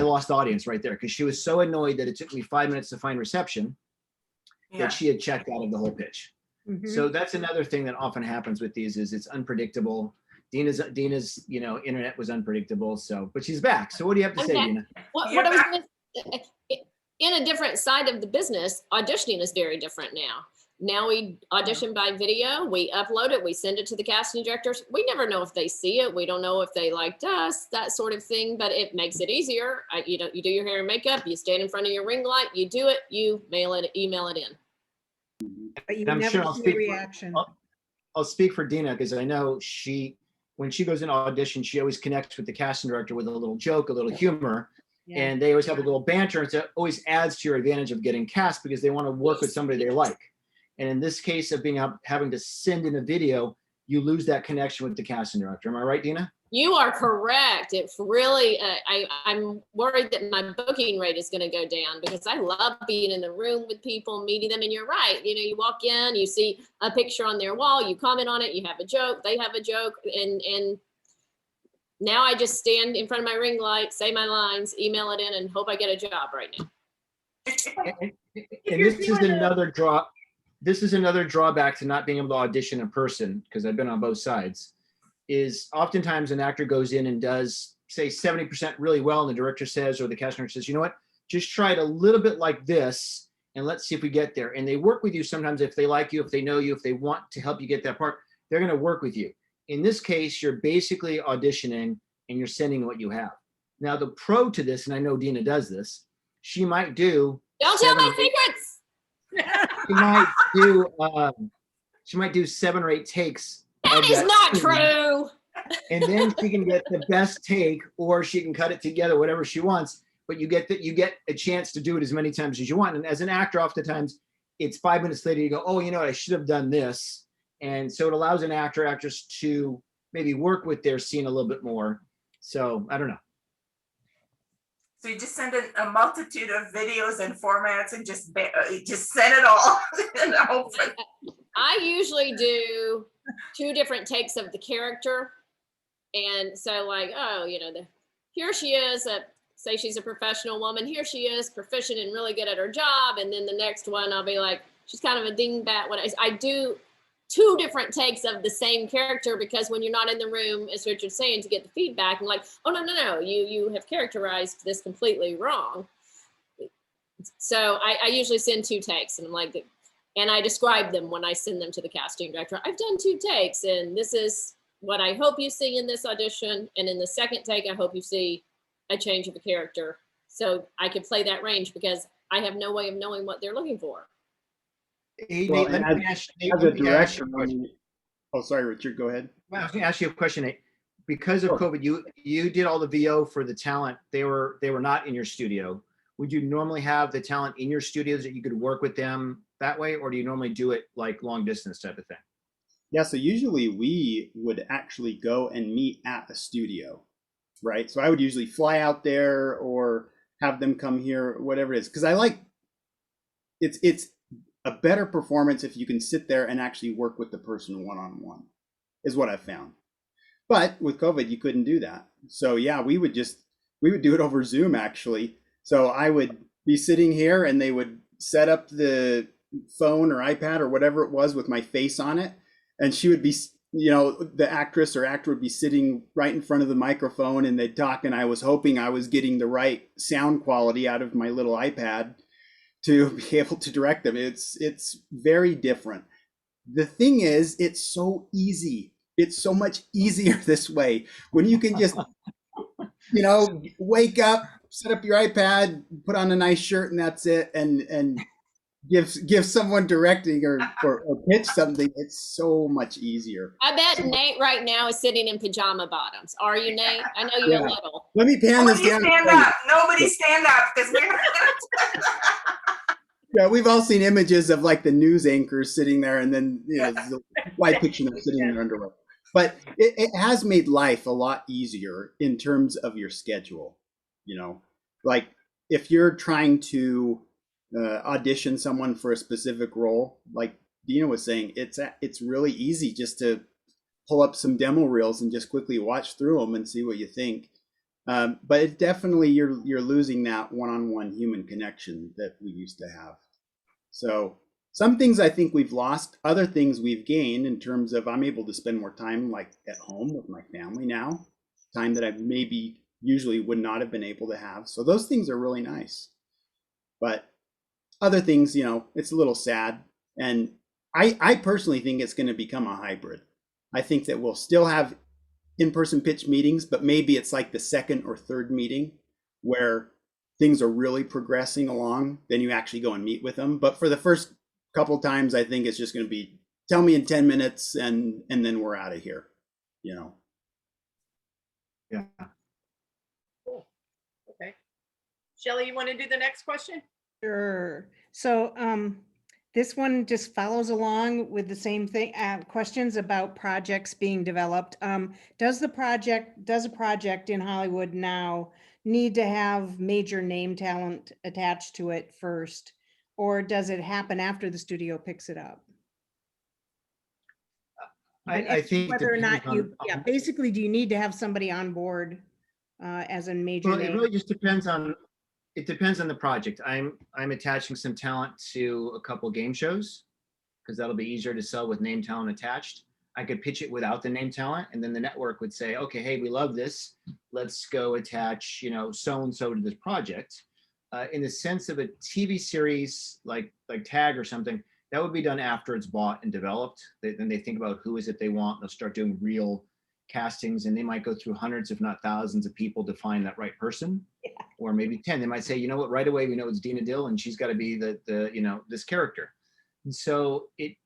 Speaker 4: lost audience right there because she was so annoyed that it took me 5 minutes to find reception that she had checked out of the whole pitch.
Speaker 5: Mhm.
Speaker 4: So that's another thing that often happens with these is it's unpredictable. Deena's internet was unpredictable. So, but she's back. So what do you have to say,
Speaker 7: Okay.
Speaker 4: Deena?
Speaker 7: What I was going to, in a different side of the business, auditioning is very different now. Now we audition by video, we upload it, we send it to the casting directors. We never know if they see it. We don't know if they liked us, that sort of thing, but it makes it easier. You do your hair and makeup, you stand in front of your ring light, you do it, you email it in.
Speaker 5: But you
Speaker 4: I'm
Speaker 5: never
Speaker 4: sure I'll
Speaker 5: see
Speaker 4: speak
Speaker 5: a
Speaker 4: for-
Speaker 5: reaction.
Speaker 4: I'll speak for Deena because I know when she goes in audition, she always connects with the casting director with a little joke, a little humor,
Speaker 5: Yeah.
Speaker 4: and they always have a little banter. And it always adds to your advantage of getting cast because they want to work with somebody they like. And in this case of having to send in a video, you lose that connection with the casting director. Am I right, Deena?
Speaker 7: You are correct. It's really, I'm worried that my booking rate is going to go down because I love being in the room with people, meeting them. And you're right. You walk in, you see a picture on their wall, you comment on it, you have a joke, they have a joke. And now I just stand in front of my ring light, say my lines, email it in, and hope I get a job right now.
Speaker 4: And this is another draw. This is another drawback to not being able to audition in person, because I've been on both sides, is oftentimes an actor goes in and does, say, 70% really well, and the director says, or the casting director says, you know what, just try it a little bit like this, and let's see if we get there. And they work with you sometimes if they like you, if they know you, if they want to help you get that part, they're going to work with you. In this case, you're basically auditioning and you're sending what you have. Now, the pro to this, and I know Deena does this, she might do
Speaker 7: Don't tell my
Speaker 4: 7 or 8
Speaker 7: secrets.
Speaker 4: She might do she might do 7 or 8 takes.
Speaker 7: That
Speaker 4: of
Speaker 7: is not
Speaker 4: scene,
Speaker 7: true.
Speaker 4: and then she can get the best take, or she can cut it together, whatever she wants. But you get a chance to do it as many times as you want. And as an actor, oftentimes it's 5 minutes later, you go, oh, you know what, I should have done this. And so it allows an actor, actress to maybe work with their scene a little bit more. So I don't know.
Speaker 6: So you just send a multitude of videos and formats and just send it all. And hope for-
Speaker 7: I usually do 2 different takes of the character. And so like, oh, you know, here she is, say she's a professional woman. Here she is, proficient and really good at her job. And then the next one, I'll be like, she's kind of a dingbat. I do 2 different takes of the same character, because when you're not in the room, as Richard's saying, to get the feedback, I'm like, oh, no, you have characterized this completely wrong. So I usually send 2 takes, and I'm like, and I describe them when I send them to the casting director. I've done 2 takes, and this is what I hope you see in this audition. And in the second take, I hope you see a change of a character. So I can play that range, because I have no way of knowing what they're looking for.
Speaker 4: Hey,
Speaker 2: Well,
Speaker 4: Nate,
Speaker 2: and as a director, oh, sorry, Richard, go ahead.
Speaker 4: Well, I was going to ask you a question, Nate. Because of
Speaker 2: Sure.
Speaker 4: COVID, you did all the VO for the talent. They were not in your studio. Would you normally have the talent in your studios that you could work with them that way, or do you normally do it like long distance type of thing?
Speaker 2: Yeah, so usually we would actually go and meet at a studio, right? So I would usually fly out there or have them come here, whatever it is, because I like it's a better performance if you can sit there and actually work with the person one-on-one, is what I've found. But with COVID, you couldn't do that. So yeah, we would do it over Zoom actually. So I would be sitting here and they would set up the phone or iPad or whatever it was with my face on it. And she would be, you know, the actress or actor would be sitting right in front of the microphone, and they'd talk. And I was hoping I was getting the right sound quality out of my little iPad to be able to direct them. It's very different. The thing is, it's so easy. It's so much easier this way when you can just, you know, wake up, set up your iPad, put on a nice shirt, and that's it. And give someone directing or pitch something. It's so much easier.
Speaker 7: I bet Nate right now is sitting in pajama bottoms. Are you, Nate? I know you
Speaker 2: Yeah.
Speaker 7: a little.
Speaker 2: Let me pan this
Speaker 6: Nobody
Speaker 2: down.
Speaker 6: stand up. Nobody stand up, because we're.
Speaker 2: Yeah, we've all seen images of like the news anchors sitting there, and then you know, the white picture them sitting in their underwear. But it has made life a lot easier in terms of your schedule. You know, like if you're trying to audition someone for a specific role, like Deena was saying, it's really easy just to pull up some demo reels and just quickly watch through them and see what you think. But it definitely you're losing that one-on-one human connection that we used to have. So some things I think we've lost, other things we've gained in terms of I'm able to spend more time like at home with my family now, time that I maybe usually would not have been able to have. So those things are really nice. But other things, you know, it's a little sad. And I personally think it's going to become a hybrid. I think that we'll still have in-person pitch meetings, but maybe it's like the second or third meeting where things are really progressing along, then you actually go and meet with them. But for the first couple times, I think it's just going to be, tell me in 10 minutes and then we're out of here, you know?
Speaker 4: Yeah.
Speaker 1: Cool. Okay. Shelley, you want to do the next question?
Speaker 5: Sure. So this one just follows along with the same thing, questions about projects being developed. Does a project in Hollywood now need to have major name talent attached to it first, or does it happen after the studio picks it up?
Speaker 4: I think
Speaker 5: Whether or not
Speaker 4: depends
Speaker 5: you, basically, do you need to have somebody on board as a major
Speaker 4: Well, it
Speaker 5: name?
Speaker 4: really just depends on the project. I'm attaching some talent to a couple game shows because that'll be easier to sell with name talent attached. I could pitch it without the name talent, and then the network would say, okay, hey, we love this. Let's go attach, you know, so-and-so to this project. In the sense of a TV series like Tag or something, that would be done after it's bought and developed. Then they think about who is it they want. They'll start doing real castings, and they might go through hundreds, if not thousands of people to find that right person. or maybe 10. They might say, you know what, right away we know it's Deena Dill and she's got to be the this character. And so it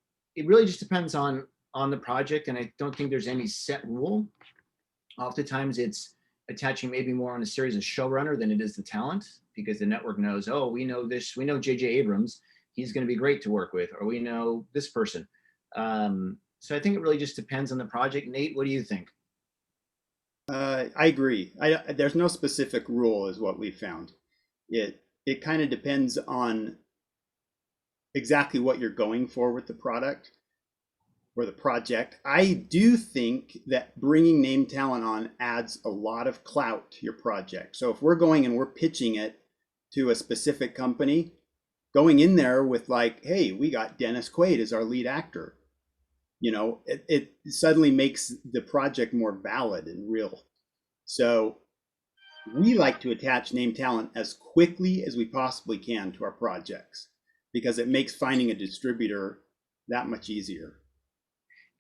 Speaker 4: really just depends on the project, and I don't think there's any set rule. Oftentimes it's attaching maybe more on a series of showrunner than it is the talent, because the network knows, oh, we know J.J. Abrams, he's going to be great to work with, or we know this person. So I think it really just depends on the project. Nate, what do you think?
Speaker 2: I agree. There's no specific rule, is what we found. It kind of depends on exactly what you're going for with the product or the project. I do think that bringing name talent on adds a lot of clout to your project. So if we're going and we're pitching it to a specific company, going in there with like, hey, we got Dennis Quaid as our lead actor, it suddenly makes the project more valid and real. So we like to attach name talent as quickly as we possibly can to our projects, because it makes finding a distributor that much easier.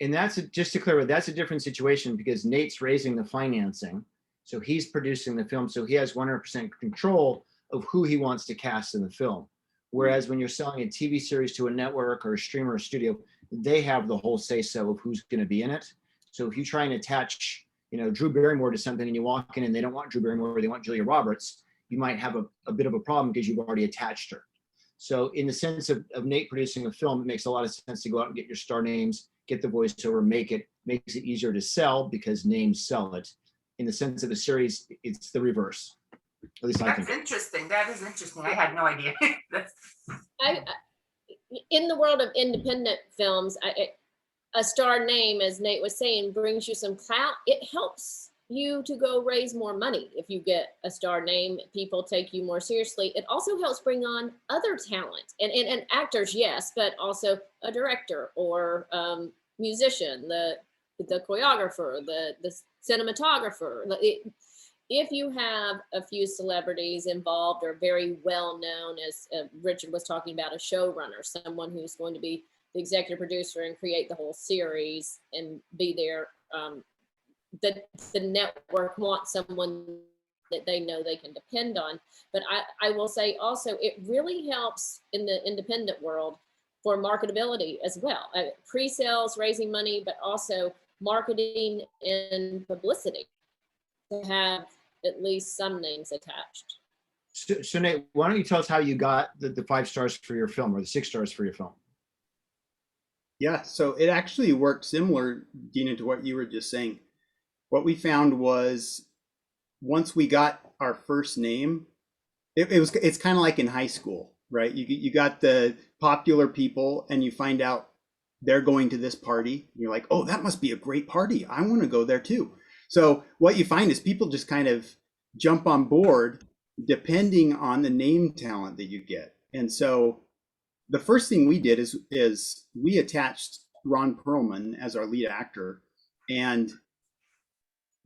Speaker 4: And just to clarify, that's a different situation, because Nate's raising the financing. So he's producing the film. So he has 100% control of who he wants to cast in the film. Whereas when you're selling a TV series to a network or a streamer or studio, they have the whole say-so of who's going to be in it. So if you try and attach, Drew Barrymore to something and you walk in and they don't want Drew Barrymore, they want Julia Roberts, you might have a bit of a problem because you've already attached her. So in the sense of Nate producing a film, it makes a lot of sense to go out and get your star names, get the voiceover, makes it easier to sell because names sell it. In the sense of the series, it's the reverse. At least I think.
Speaker 6: That's interesting. That is interesting. I had no idea.
Speaker 7: In the world of independent films, a star name, as Nate was saying, brings you some clout. It helps you to go raise more money. If you get a star name, people take you more seriously. It also helps bring on other talent and actors, yes, but also a director or musician, the choreographer, the cinematographer. If you have a few celebrities involved or very well known, as Richard was talking about, a showrunner, someone who's going to be the executive producer and create the whole series and be there, the network wants someone that they know they can depend on. But I will say also, it really helps in the independent world for marketability as well. Pre-sales, raising money, but also marketing and publicity to have at least some names attached.
Speaker 4: So Nate, why don't you tell us how you got the 5 stars for your film, or the 6 stars for your film?
Speaker 2: Yeah, so it actually worked similar, Deena, to what you were just saying. What we found was once we got our first name, it's kind of like in high school, right? You got the popular people and you find out they're going to this party. You're like, oh, that must be a great party. I want to go there too. So what you find is people just kind of jump on board depending on the name talent that you get. And so the first thing we did is we attached Ron Perlman as our lead actor, and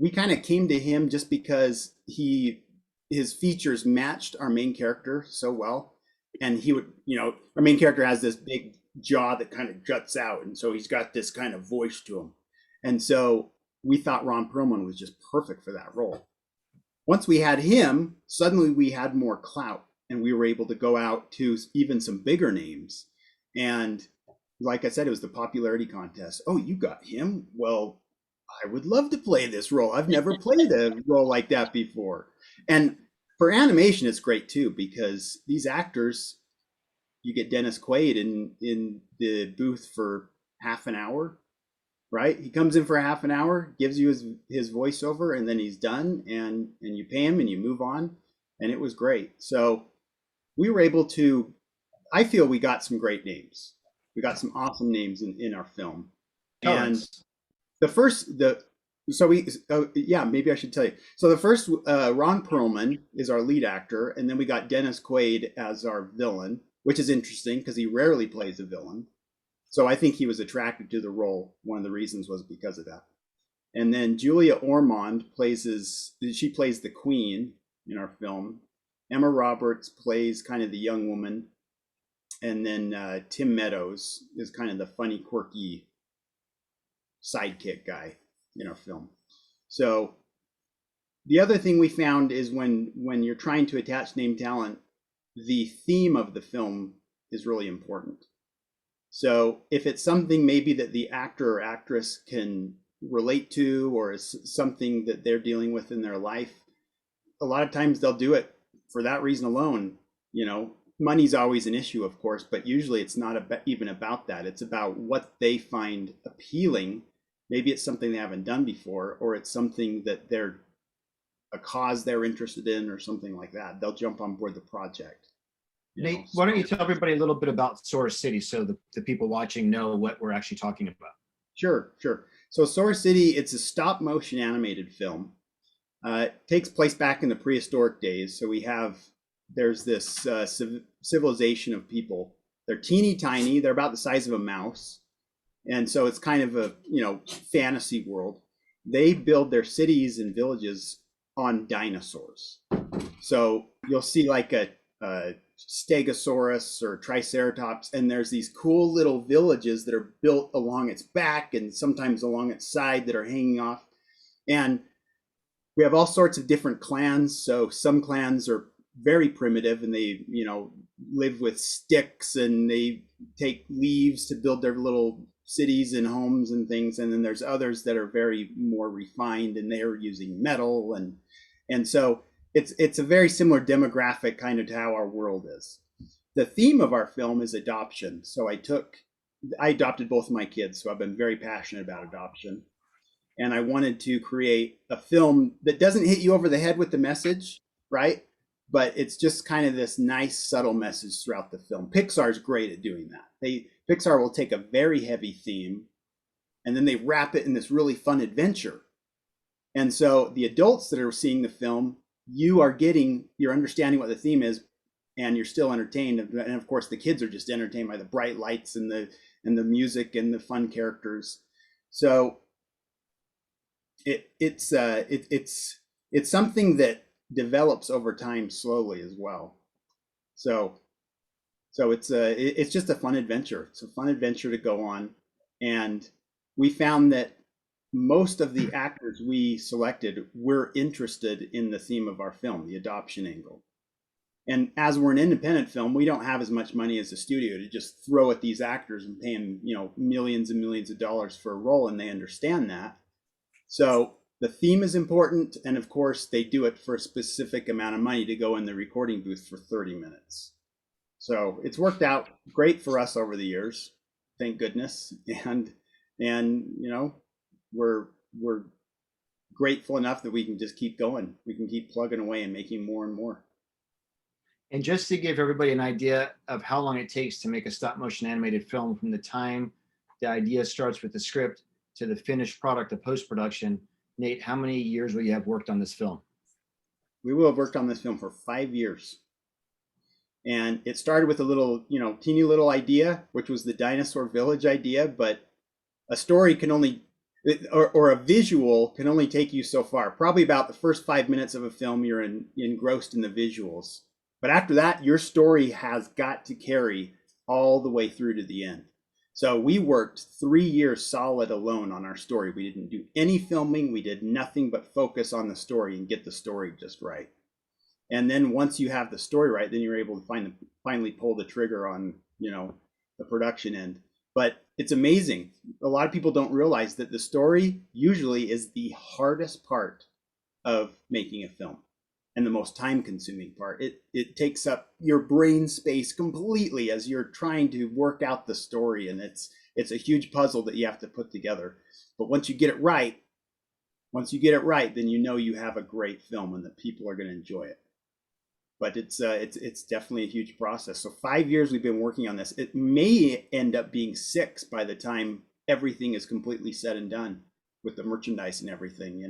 Speaker 2: we kind of came to him just because his features matched our main character so well. And he would, our main character has this big jaw that kind of juts out, and so he's got this kind of voice to him. And so we thought Ron Perlman was just perfect for that role. Once we had him, suddenly we had more clout, and we were able to go out to even some bigger names. And like I said, it was the popularity contest. Oh, you got him? Well, I would love to play this role. I've never played a role like that before. And for animation, it's great too, because these actors, you get Dennis Quaid in the booth for half an hour, right? He comes in for a half an hour, gives you his voiceover, and then he's done, and you pay him and you move on. And it was great. So we were able to, I feel we got some great names. We got some awesome names in our film. And maybe I should tell you. So the first, Ron Perlman is our lead actor, and then we got Dennis Quaid as our villain, which is interesting because he rarely plays a villain. So I think he was attracted to the role. One of the reasons was because of that. And then Julia Ormond plays the queen in our film. Emma Roberts plays kind of the young woman. And then Tim Meadows is kind of the funny, quirky sidekick guy in our film. So the other thing we found is when you're trying to attach name talent, the theme of the film is really important. So if it's something maybe that the actor or actress can relate to, or is something that they're dealing with in their life, a lot of times they'll do it for that reason alone. You know, money's always an issue, of course, but usually it's not even about that. It's about what they find appealing. Maybe it's something they haven't done before, or it's something that they're a cause they're interested in, or something like that. They'll jump on board the project.
Speaker 4: Nate, why don't you tell everybody a little bit about Source City so the people watching know what we're actually talking about?
Speaker 2: Sure. So Source City, it's a stop motion animated film. It takes place back in the prehistoric days. So there's this civilization of people. They're teeny tiny. They're about the size of a mouse. And so it's kind of a, fantasy world. They build their cities and villages on dinosaurs. So you'll see like a Stegosaurus or Triceratops, and there's these cool little villages that are built along its back and sometimes along its side that are hanging off. And we have all sorts of different clans. So some clans are very primitive and they, live with sticks and they take leaves to build their little cities and homes and things. And then there's others that are very more refined and they're using metal. And so it's a very similar demographic kind of to how our world is. The theme of our film is adoption. So I adopted both of my kids. So I've been very passionate about adoption. And I wanted to create a film that doesn't hit you over the head with the message, right? But it's just kind of this nice, subtle message throughout the film. Pixar's great at doing that. Pixar will take a very heavy theme and then they wrap it in this really fun adventure. And so the adults that are seeing the film, you're understanding what the theme is, and you're still entertained. And of course, the kids are just entertained by the bright lights and the music and the fun characters. So it's something that develops over time slowly as well. So it's just a fun adventure. It's a fun adventure to go on, and we found that most of the actors we selected were interested in the theme of our film, the adoption angle. And as we're an independent film, we don't have as much money as a studio to just throw at these actors and pay them, millions and millions of dollars for a role, and they understand that. So the theme is important, and of course, they do it for a specific amount of money to go in the recording booth for 30 minutes. So it's worked out great for us over the years, thank goodness. And we're grateful enough that we can just keep going. We can keep plugging away and making more and more.
Speaker 4: And just to give everybody an idea of how long it takes to make a stop motion animated film, from the time the idea starts with the script to the finished product of post-production, Nate, how many years will you have worked on this film?
Speaker 2: We will have worked on this film for 5 years. And it started with a little, teeny little idea, which was the dinosaur village idea, but a story can only, or a visual can only take you so far. Probably about the first 5 minutes of a film, you're engrossed in the visuals. But after that, your story has got to carry all the way through to the end. So we worked 3 years solid alone on our story. We didn't do any filming. We did nothing but focus on the story and get the story just right. And then once you have the story right, then you're able to finally pull the trigger on, the production end. But it's amazing. A lot of people don't realize that the story usually is the hardest part of making a film and the most time-consuming part. It takes up your brain space completely as you're trying to work out the story, and it's a huge puzzle that you have to put together. But once you get it right, then you have a great film and that people are going to enjoy it. But it's definitely a huge process. So 5 years we've been working on this. It may end up being 6 by the time everything is completely said and done with the merchandise and everything,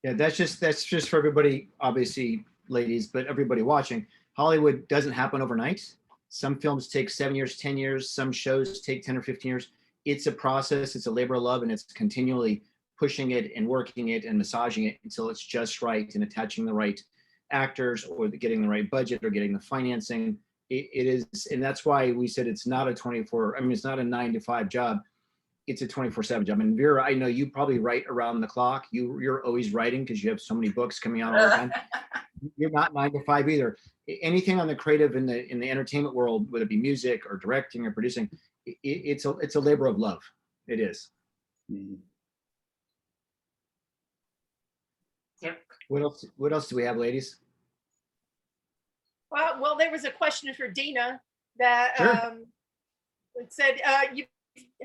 Speaker 4: Yeah, that's just for everybody, obviously, ladies, but everybody watching. Hollywood doesn't happen overnight. Some films take 7 years, 10 years. Some shows take 10 or 15 years. It's a process. It's a labor of love, and it's continually pushing it and working it and massaging it until it's just right, and attaching the right actors, or getting the right budget, or getting the financing. It is, and that's why we said it's not a 9 to 5 job. it's a 24/7 job. And Vera, I know you probably write around the clock. You're always writing because you have so many books coming out all the time. You're not 9 to 5 either. Anything on the creative in the entertainment world, whether it be music or directing or producing, it's a labor of love. It is.
Speaker 2: Mhm.
Speaker 6: Yep.
Speaker 4: What else do we have, ladies?
Speaker 1: Well, there was a question for Deena that
Speaker 4: Sure.
Speaker 1: it said you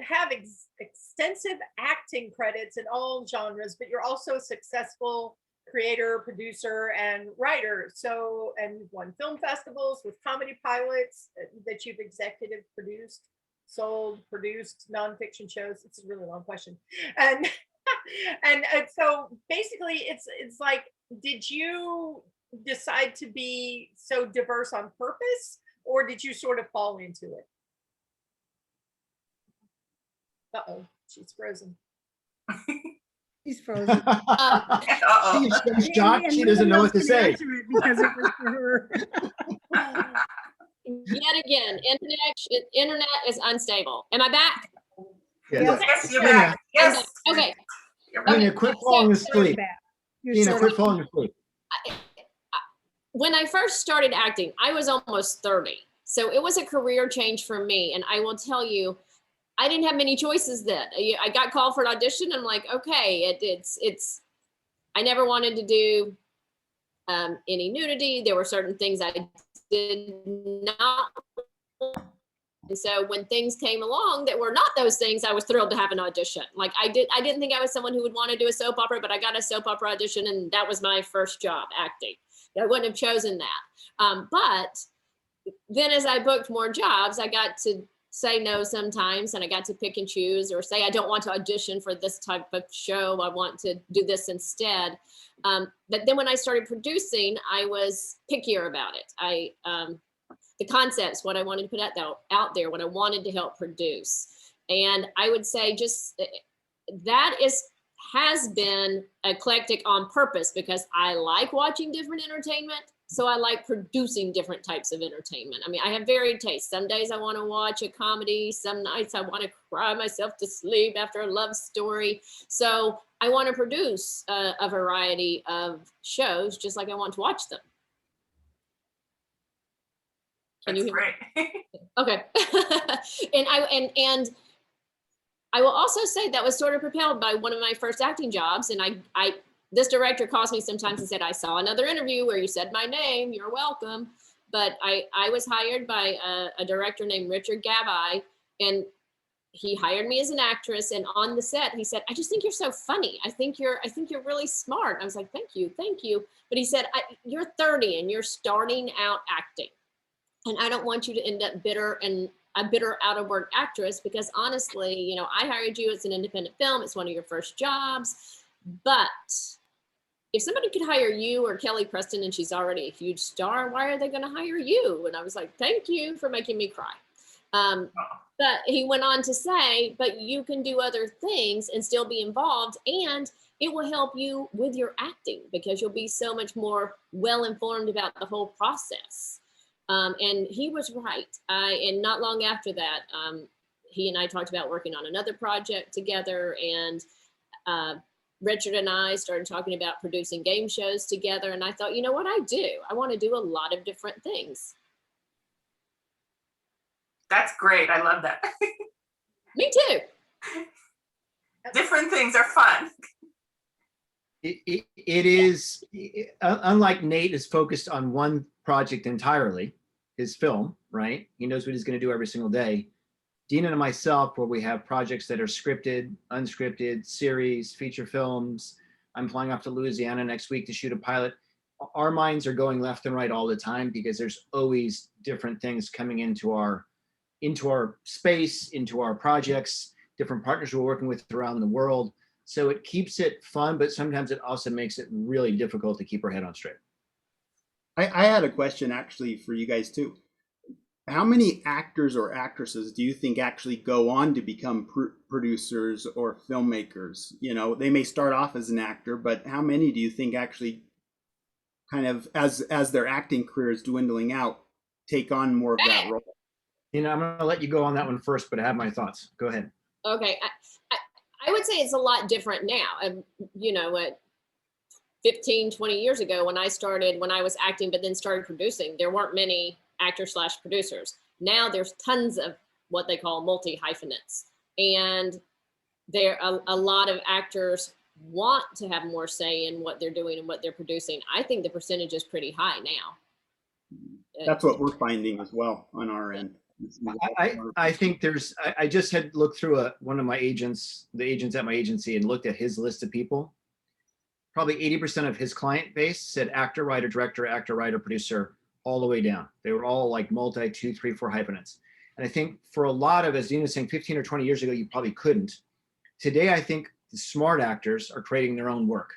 Speaker 1: have extensive acting credits in all genres, but you're also a successful creator, producer, and writer. So, and you've won film festivals with comedy pilots that you've executive produced, sold, produced nonfiction shows. It's a really long question, and and so basically, it's like, did you decide to be so diverse on purpose, or did you sort of fall into it? Uh-oh, she's frozen.
Speaker 5: She's frozen.
Speaker 6: Uh-oh.
Speaker 4: She's so shocked.
Speaker 5: And
Speaker 4: She
Speaker 5: no
Speaker 4: doesn't
Speaker 5: one
Speaker 4: know
Speaker 5: else
Speaker 4: what to
Speaker 5: can
Speaker 4: say.
Speaker 5: answer it because it was for her.
Speaker 7: Yet again, internet is unstable. Am I back?
Speaker 4: Yes.
Speaker 6: Yes, you're back. Yes.
Speaker 7: Okay.
Speaker 6: You're back.
Speaker 4: Deena, quit falling asleep.
Speaker 5: You're
Speaker 4: Deena,
Speaker 5: so
Speaker 4: quit falling asleep.
Speaker 7: When I first started acting, I was almost 30. So it was a career change for me. And I will tell you, I didn't have many choices then. I got called for an audition. I'm like, okay, it's, I never wanted to do any nudity. There were certain things I did not. And so when things came along that were not those things, I was thrilled to have an audition. Like I didn't think I was someone who would want to do a soap opera, but I got a soap opera audition and that was my first job, acting. I wouldn't have chosen that. But then as I booked more jobs, I got to say no sometimes, and I got to pick and choose, or say I don't want to audition for this type of show. I want to do this instead. But then when I started producing, I was pickier about it. The concepts, what I wanted to put out there, what I wanted to help produce. And I would say just that has been eclectic on purpose because I like watching different entertainment. So I like producing different types of entertainment. I mean, I have varied tastes. Some days I want to watch a comedy. Some nights I want to cry myself to sleep after a love story. So I want to produce a variety of shows just like I want to watch them. Can you hear me? Okay. and I will also say that was sort of propelled by one of my first acting jobs. And this director calls me sometimes and said, I saw another interview where you said my name, you're welcome. But I was hired by a director named Richard Gabai, and he hired me as an actress. And on the set, he said, I just think you're so funny. I think you're really smart. I was like, thank you. But he said, you're 30 and you're starting out acting. And I don't want you to end up bitter and a bitter out of work actress, because honestly, I hired you. It's an independent film. It's one of your first jobs. But if somebody could hire you or Kelly Preston and she's already a huge star, why are they going to hire you? And I was like, thank you for making me cry. But he went on to say, but you can do other things and still be involved, and it will help you with your acting because you'll be so much more well-informed about the whole process. And he was right. And not long after that, he and I talked about working on another project together, and Richard and I started talking about producing game shows together. And I thought, you know what I do? I want to do a lot of different things.
Speaker 6: That's great. I love that.
Speaker 7: Me too.
Speaker 6: Different things are fun.
Speaker 4: It is, unlike Nate is focused on one project entirely, his film, right? He knows what he's going to do every single day. Deena and myself, where we have projects that are scripted, unscripted, series, feature films. I'm flying off to Louisiana next week to shoot a pilot. Our minds are going left and right all the time because there's always different things coming into our space, into our projects, different partners we're working with around the world. So it keeps it fun, but sometimes it also makes it really difficult to keep our head on straight.
Speaker 2: I had a question actually for you guys too. How many actors or actresses do you think actually go on to become producers or filmmakers? They may start off as an actor, but how many do you think actually kind of, as their acting career is dwindling out, take on more of that role?
Speaker 4: I'm going to let you go on that one first, but I have my thoughts. Go ahead.
Speaker 7: Okay, I would say it's a lot different now. You know, 15, 20 years ago when I was acting, but then started producing, there weren't many actors / producers. Now there's tons of what they call multi-hyphenates. And a lot of actors want to have more say in what they're doing and what they're producing. I think the percentage is pretty high now.
Speaker 2: That's what we're finding as well on our end.
Speaker 4: I think I just had looked through one of my agents, the agents at my agency, and looked at his list of people. Probably 80% of his client base said actor, writer, director, actor, writer, producer, all the way down. They were all like multi 2, 3, 4 hyphenates. And I think for a lot of, as Deena was saying, 15 or 20 years ago, you probably couldn't. Today, I think the smart actors are creating their own work.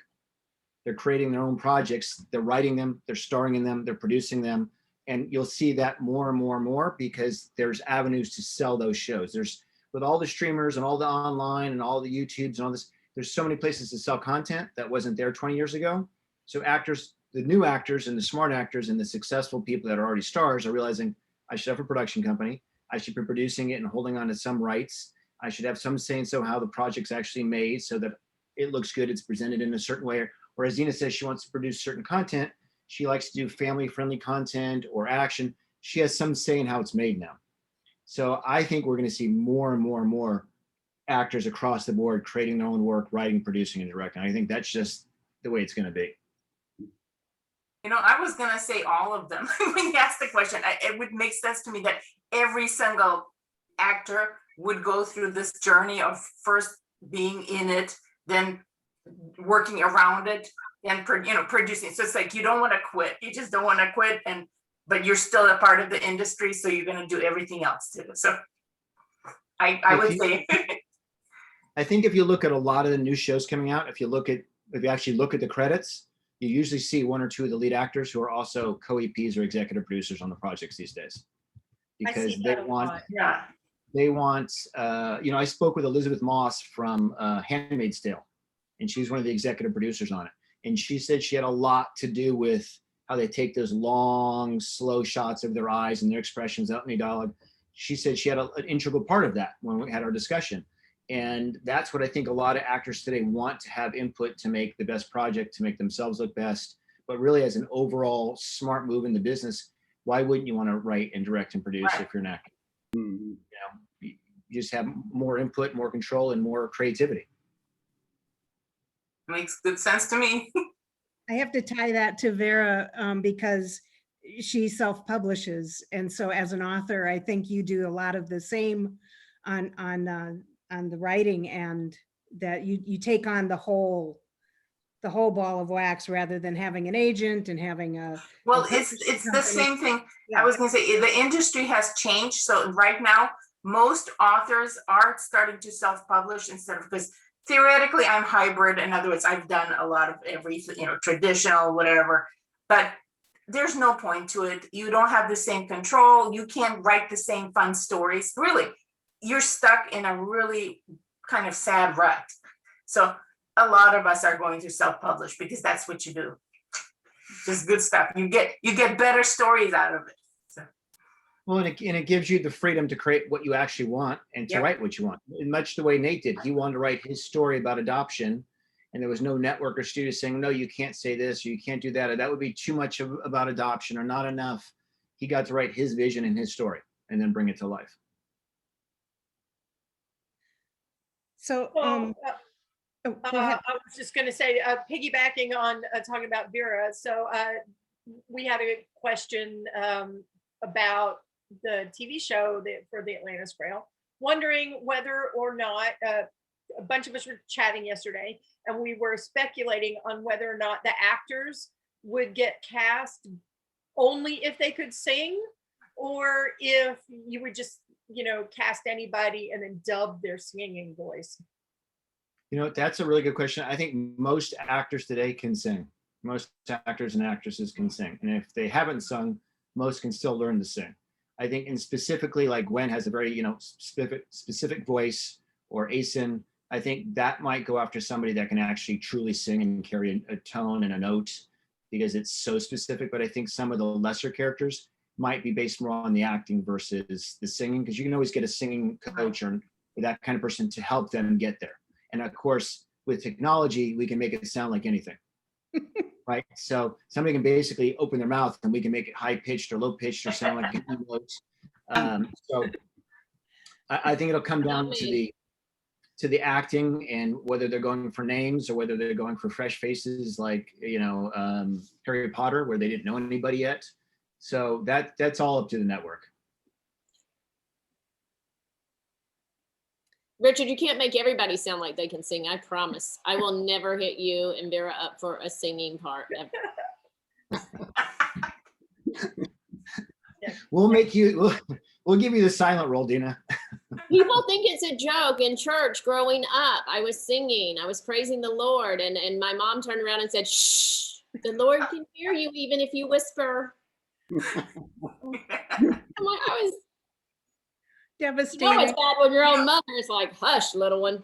Speaker 4: They're creating their own projects. They're writing them, they're starring in them, they're producing them. And you'll see that more and more and more because there's avenues to sell those shows. There's, with all the streamers and all the online and all the YouTubes and all this, there's so many places to sell content that wasn't there 20 years ago. So actors, the new actors and the smart actors and the successful people that are already stars are realizing I should have a production company. I should be producing it and holding on to some rights. I should have some say in so how the project's actually made so that it looks good, it's presented in a certain way. Or as Deena says, she wants to produce certain content. She likes to do family-friendly content or action. She has some say in how it's made now. So I think we're going to see more and more and more actors across the board creating their own work, writing, producing, and directing. I think that's just the way it's going to be.
Speaker 6: You know, I was gonna say all of them. When you asked the question, it would make sense to me that every single actor would go through this journey of first being in it, then working around it, and producing. So it's like you don't want to quit. You just don't want to quit, but you're still a part of the industry, so you're gonna do everything else too. So I would say.
Speaker 4: I think if you look at a lot of the new shows coming out, if you actually look at the credits, you usually see 1 or 2 of the lead actors who are also co-EPs or executive producers on the projects these days. Because they want, I spoke with Elizabeth Moss from Handmaid's Tale, and she's one of the executive producers on it. And she said she had a lot to do with how they take those long, slow shots of their eyes and their expressions out in the dialogue. She said she had an integral part of that when we had our discussion. And that's what I think a lot of actors today want to have input to make the best project, to make themselves look best. But really, as an overall smart move in the business, why wouldn't you want to write and direct and produce if you're an actor? You just have more input, more control, and more creativity.
Speaker 6: Makes good sense to me.
Speaker 5: I have to tie that to Vera because she self-publishes. And so as an author, I think you do a lot of the same on the writing, and that you take on the whole ball of wax rather than having an agent and having
Speaker 6: it's the same thing. Yeah. I was going to say the industry has changed. So right now, most authors are starting to self-publish instead of, because theoretically I'm hybrid. In other words, I've done a lot of everything, traditional, whatever, but there's no point to it. You don't have the same control. You can't write the same fun stories. Really, you're stuck in a really kind of sad rut. So a lot of us are going to self-publish because that's what you do. Just good stuff. You get better stories out of it. So.
Speaker 4: Well, and it gives you the freedom to create what you actually want and to write what you want. In much the way Nate did. He wanted to write his story about adoption, and there was no network or studio saying, no, you can't say this, or you can't do that, or that would be too much about adoption or not enough. He got to write his vision and his story and then bring it to life.
Speaker 5: So,
Speaker 1: I was just going to say, piggybacking on talking about Vera. So we had a question about the TV show for the Atlantis Grail, wondering whether or not a bunch of us were chatting yesterday, and we were speculating on whether or not the actors would get cast only if they could sing, or if you would just cast anybody and then dub their singing voice.
Speaker 4: That's a really good question. I think most actors today can sing. Most actors and actresses can sing. And if they haven't sung, most can still learn to sing. I think, and specifically like Gwen has a very, specific voice, or Asen, I think that might go after somebody that can actually truly sing and carry a tone and a note, because it's so specific. But I think some of the lesser characters might be based more on the acting versus the singing, because you can always get a singing coach or or that kind of person to help them get there. And of course, with technology, we can make it sound like anything. Right? So somebody can basically open their mouth and we can make it high pitched or low pitched or sound like an emote. So I think it'll come down to the acting and whether they're going for names or whether they're going for fresh faces like, Harry Potter, where they didn't know anybody yet. So that's all up to the network.
Speaker 7: Richard, you can't make everybody sound like they can sing. I promise. I will never hit you and Vera up for a singing part ever.
Speaker 4: We'll give you the silent role, Deena.
Speaker 7: People think it's a joke in church growing up. I was singing, I was praising the Lord, and my mom turned around and said, shh, the Lord can hear you even if you whisper. I was
Speaker 5: Devastating.
Speaker 7: it's bad when your own mother is like, hush, little one.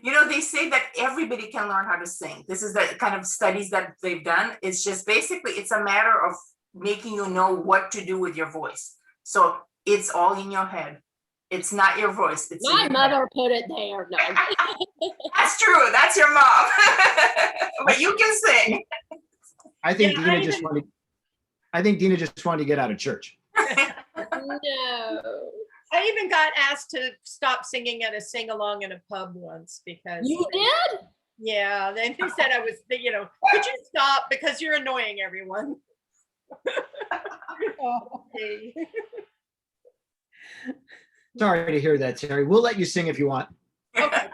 Speaker 6: They say that everybody can learn how to sing. This is the kind of studies that they've done. It's just basically, it's a matter of making you know what to do with your voice. So it's all in your head. It's not your voice. It's
Speaker 7: My mother put it there. No.
Speaker 6: That's true. That's your mom. But you can sing.
Speaker 4: I think Deena just wanted to get out of church.
Speaker 7: No.
Speaker 1: I even got asked to stop singing at a sing-along in a pub once because
Speaker 7: You did?
Speaker 1: yeah, they said I was, could you stop because you're annoying everyone. Okay.
Speaker 4: Sorry to hear that, Teri. We'll let you sing if you want.
Speaker 1: Okay.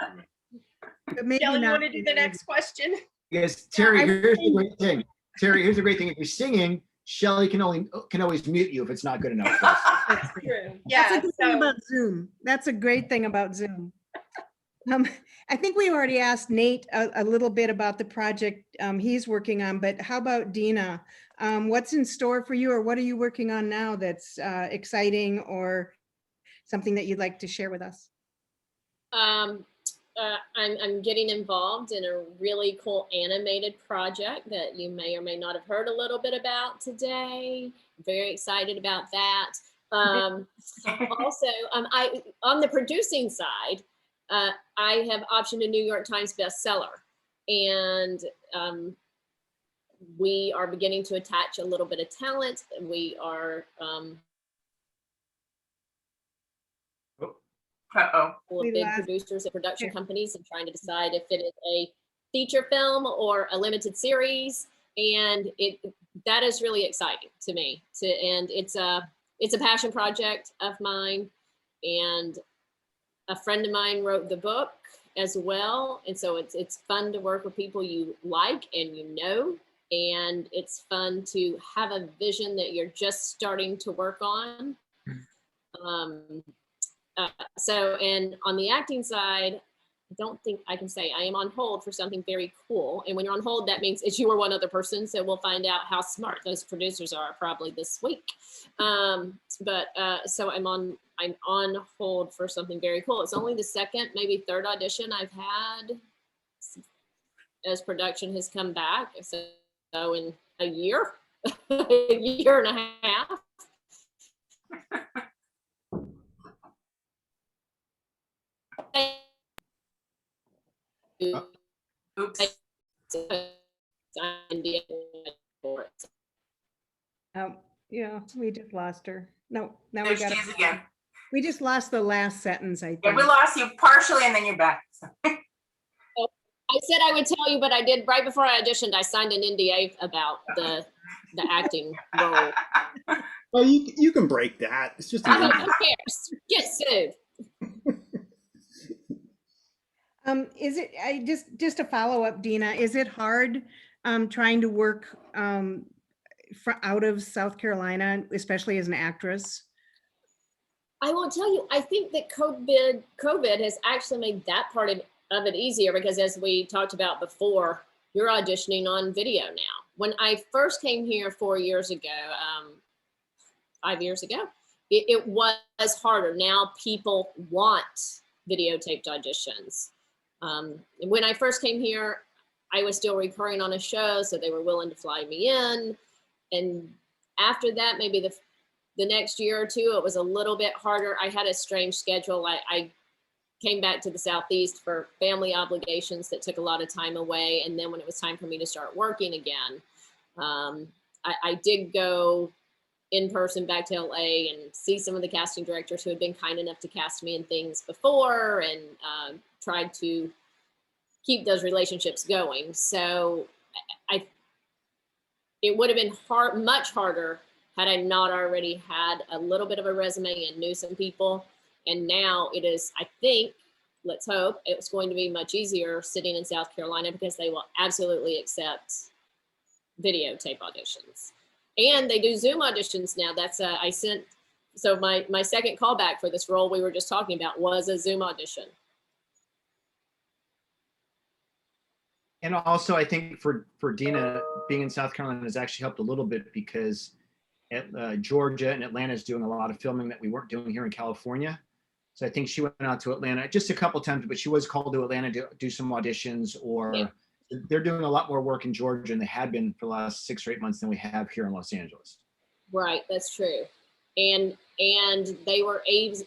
Speaker 5: But maybe
Speaker 1: Shelley, you
Speaker 5: not
Speaker 1: want to do the next question?
Speaker 4: Yes, Teri, here's the great thing. Teri, here's the great thing. If you're singing, Shelley can always mute you if it's not good enough.
Speaker 1: That's true. Yeah.
Speaker 5: That's a good thing about Zoom. That's a great thing about Zoom. I think we already asked Nate a little bit about the project he's working on, but how about Deena? What's in store for you, or what are you working on now that's exciting or something that you'd like to share with us?
Speaker 7: I'm getting involved in a really cool animated project that you may or may not have heard a little bit about today. Very excited about that. Also, on the producing side, I have optioned a New York Times bestseller, and we are beginning to attach a little bit of talent. We are big producers and production companies and trying to decide if it is a feature film or a limited series, and that is really exciting to me. And it's a passion project of mine, and a friend of mine wrote the book as well, and so it's fun to work with people you like and and it's fun to have a vision that you're just starting to work on. And on the acting side, I don't think I can say I am on hold for something very cool. And when you're on hold, that means it's you or one other person. So we'll find out how smart those producers are probably this week. So I'm on hold for something very cool. It's only the second, maybe third audition I've had as production has come back. So in a year, a year and a half.
Speaker 6: Oops.
Speaker 5: Yeah, we just lost her. No, now
Speaker 6: There
Speaker 5: we got
Speaker 6: she is again.
Speaker 5: We just lost the last sentence, I think.
Speaker 6: Yeah, we lost you partially and then you're back.
Speaker 7: I said I would tell you, but I did right before I auditioned. I signed an NDA about the acting role.
Speaker 2: Well, you can break that. It's just
Speaker 7: I mean, who cares? Get sued.
Speaker 5: Is it just a follow up, Deena? Is it hard trying to work out of South Carolina, especially as an actress?
Speaker 7: I will tell you, I think that COVID has actually made that part of it easier, because as we talked about before, you're auditioning on video now. When I first came here 4 years ago, 5 years ago, it was harder. Now people want videotaped auditions. When I first came here, I was still recurring on a show, so they were willing to fly me in. And after that, maybe the next year or two, it was a little bit harder. I had a strange schedule. I came back to the Southeast for family obligations that took a lot of time away. And then when it was time for me to start working again, I did go in person back to LA and see some of the casting directors who had been kind enough to cast me in things before, and tried to keep those relationships going. So it would have been much harder had I not already had a little bit of a resume and knew some people. And now it is, I think, let's hope, it's going to be much easier sitting in South Carolina, because they will absolutely accept videotape auditions. And they do Zoom auditions now. That's so my second callback for this role we were just talking about was a Zoom audition.
Speaker 4: And also, I think for Deena, being in South Carolina has actually helped a little bit, because Georgia and Atlanta is doing a lot of filming that we weren't doing here in California. So I think she went out to Atlanta just a couple times, but she was called to Atlanta to do some auditions, or they're doing a lot more work in Georgia, and they had been for the last 6 or 8 months than we have here in Los Angeles.
Speaker 7: Right, that's true. And they were able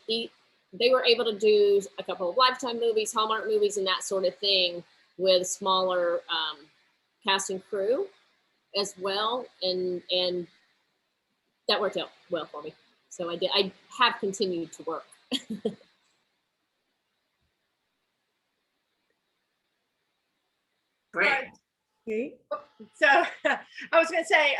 Speaker 7: to do a couple of Lifetime movies, Hallmark movies, and that sort of thing with smaller cast and crew as well, and that worked out well for me. So I have continued to work.
Speaker 6: Great.
Speaker 5: Okay.
Speaker 1: So I was going to say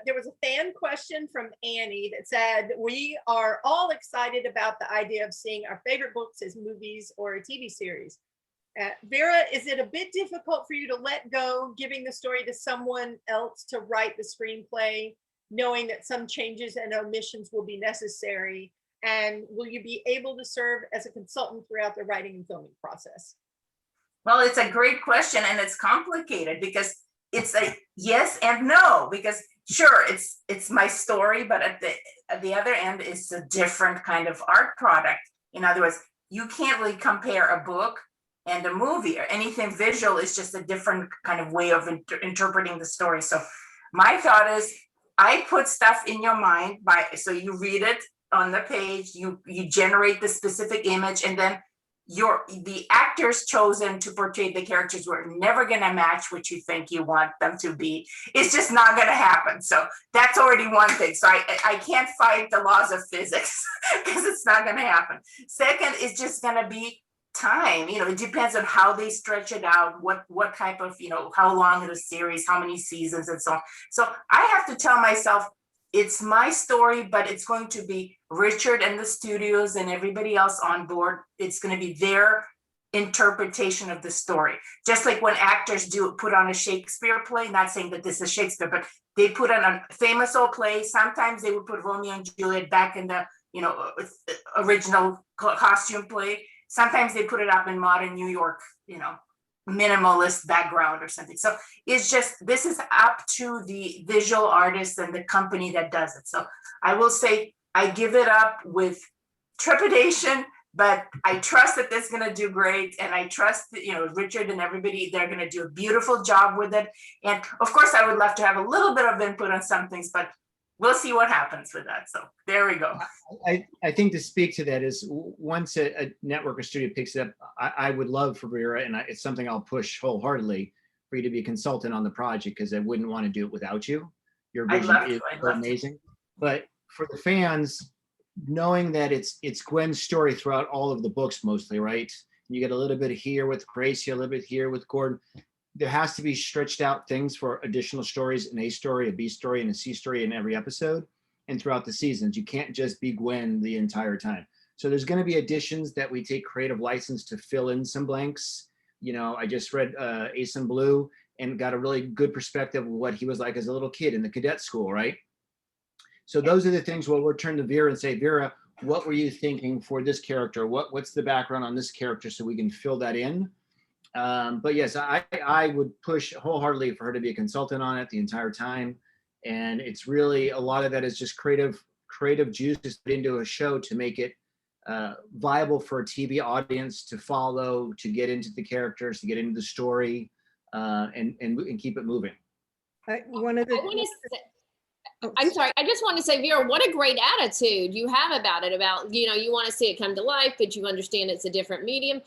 Speaker 1: there was a fan question from Annie that said, we are all excited about the idea of seeing our favorite books as movies or a TV series. Vera, is it a bit difficult for you to let go, giving the story to someone else to write the screenplay, knowing that some changes and omissions will be necessary? And will you be able to serve as a consultant throughout the writing and filming process?
Speaker 6: Well, it's a great question, and it's complicated because it's a yes and no, because sure, it's my story, but at the other end, it's a different kind of art product. In other words, you can't really compare a book and a movie, or anything visual is just a different kind of way of interpreting the story. So my thought is, I put stuff in your mind so you read it on the page, you generate the specific image, and then the actors chosen to portray the characters were never going to match what you think you want them to be. It's just not going to happen. So that's already one thing. So I can't fight the laws of physics because it's not going to happen. Second is just going to be time. It depends on how they stretch it out, what type of, how long the series, how many seasons, and so on. So I have to tell myself, it's my story, but it's going to be Richard and the studios and everybody else on board. It's going to be their interpretation of the story. Just like when actors put on a Shakespeare play, not saying that this is Shakespeare, but they put on a famous old play. Sometimes they would put Romeo and Juliet back in the, original costume play. Sometimes they put it up in modern New York, minimalist background or something. So it's just, this is up to the visual artist and the company that does it. So I will say I give it up with trepidation, but I trust that that's going to do great. And I trust that, Richard and everybody, they're going to do a beautiful job with it. And of course, I would love to have a little bit of input on some things, but we'll see what happens with that. So there we go.
Speaker 4: I think to speak to that is, once a network or studio picks it up, I would love for Vera, and it's something I'll push wholeheartedly, for you to be a consultant on the project, because I wouldn't want to do it without you. Your vision is amazing. But for the fans, knowing that it's Gwen's story throughout all of the books mostly, right? You get a little bit here with Gracie, a little bit here with Gordon. There has to be stretched out things for additional stories, an A story, a B story, and a C story in every episode and throughout the seasons. You can't just be Gwen the entire time. So there's going to be additions that we take creative license to fill in some blanks. I just read Ace in Blue and got a really good perspective of what he was like as a little kid in the cadet school, right? So those are the things where we'll turn to Vera and say, Vera, what were you thinking for this character? What's the background on this character, so we can fill that in? But yes, I would push wholeheartedly for her to be a consultant on it the entire time. And it's really, a lot of that is just creative juices put into a show to make it viable for a TV audience to follow, to get into the characters, to get into the story, and keep it moving.
Speaker 5: One of the
Speaker 7: I'm sorry. I just want to say, Vera, what a great attitude you have about it, about, you want to see it come to life, but you understand it's a different medium.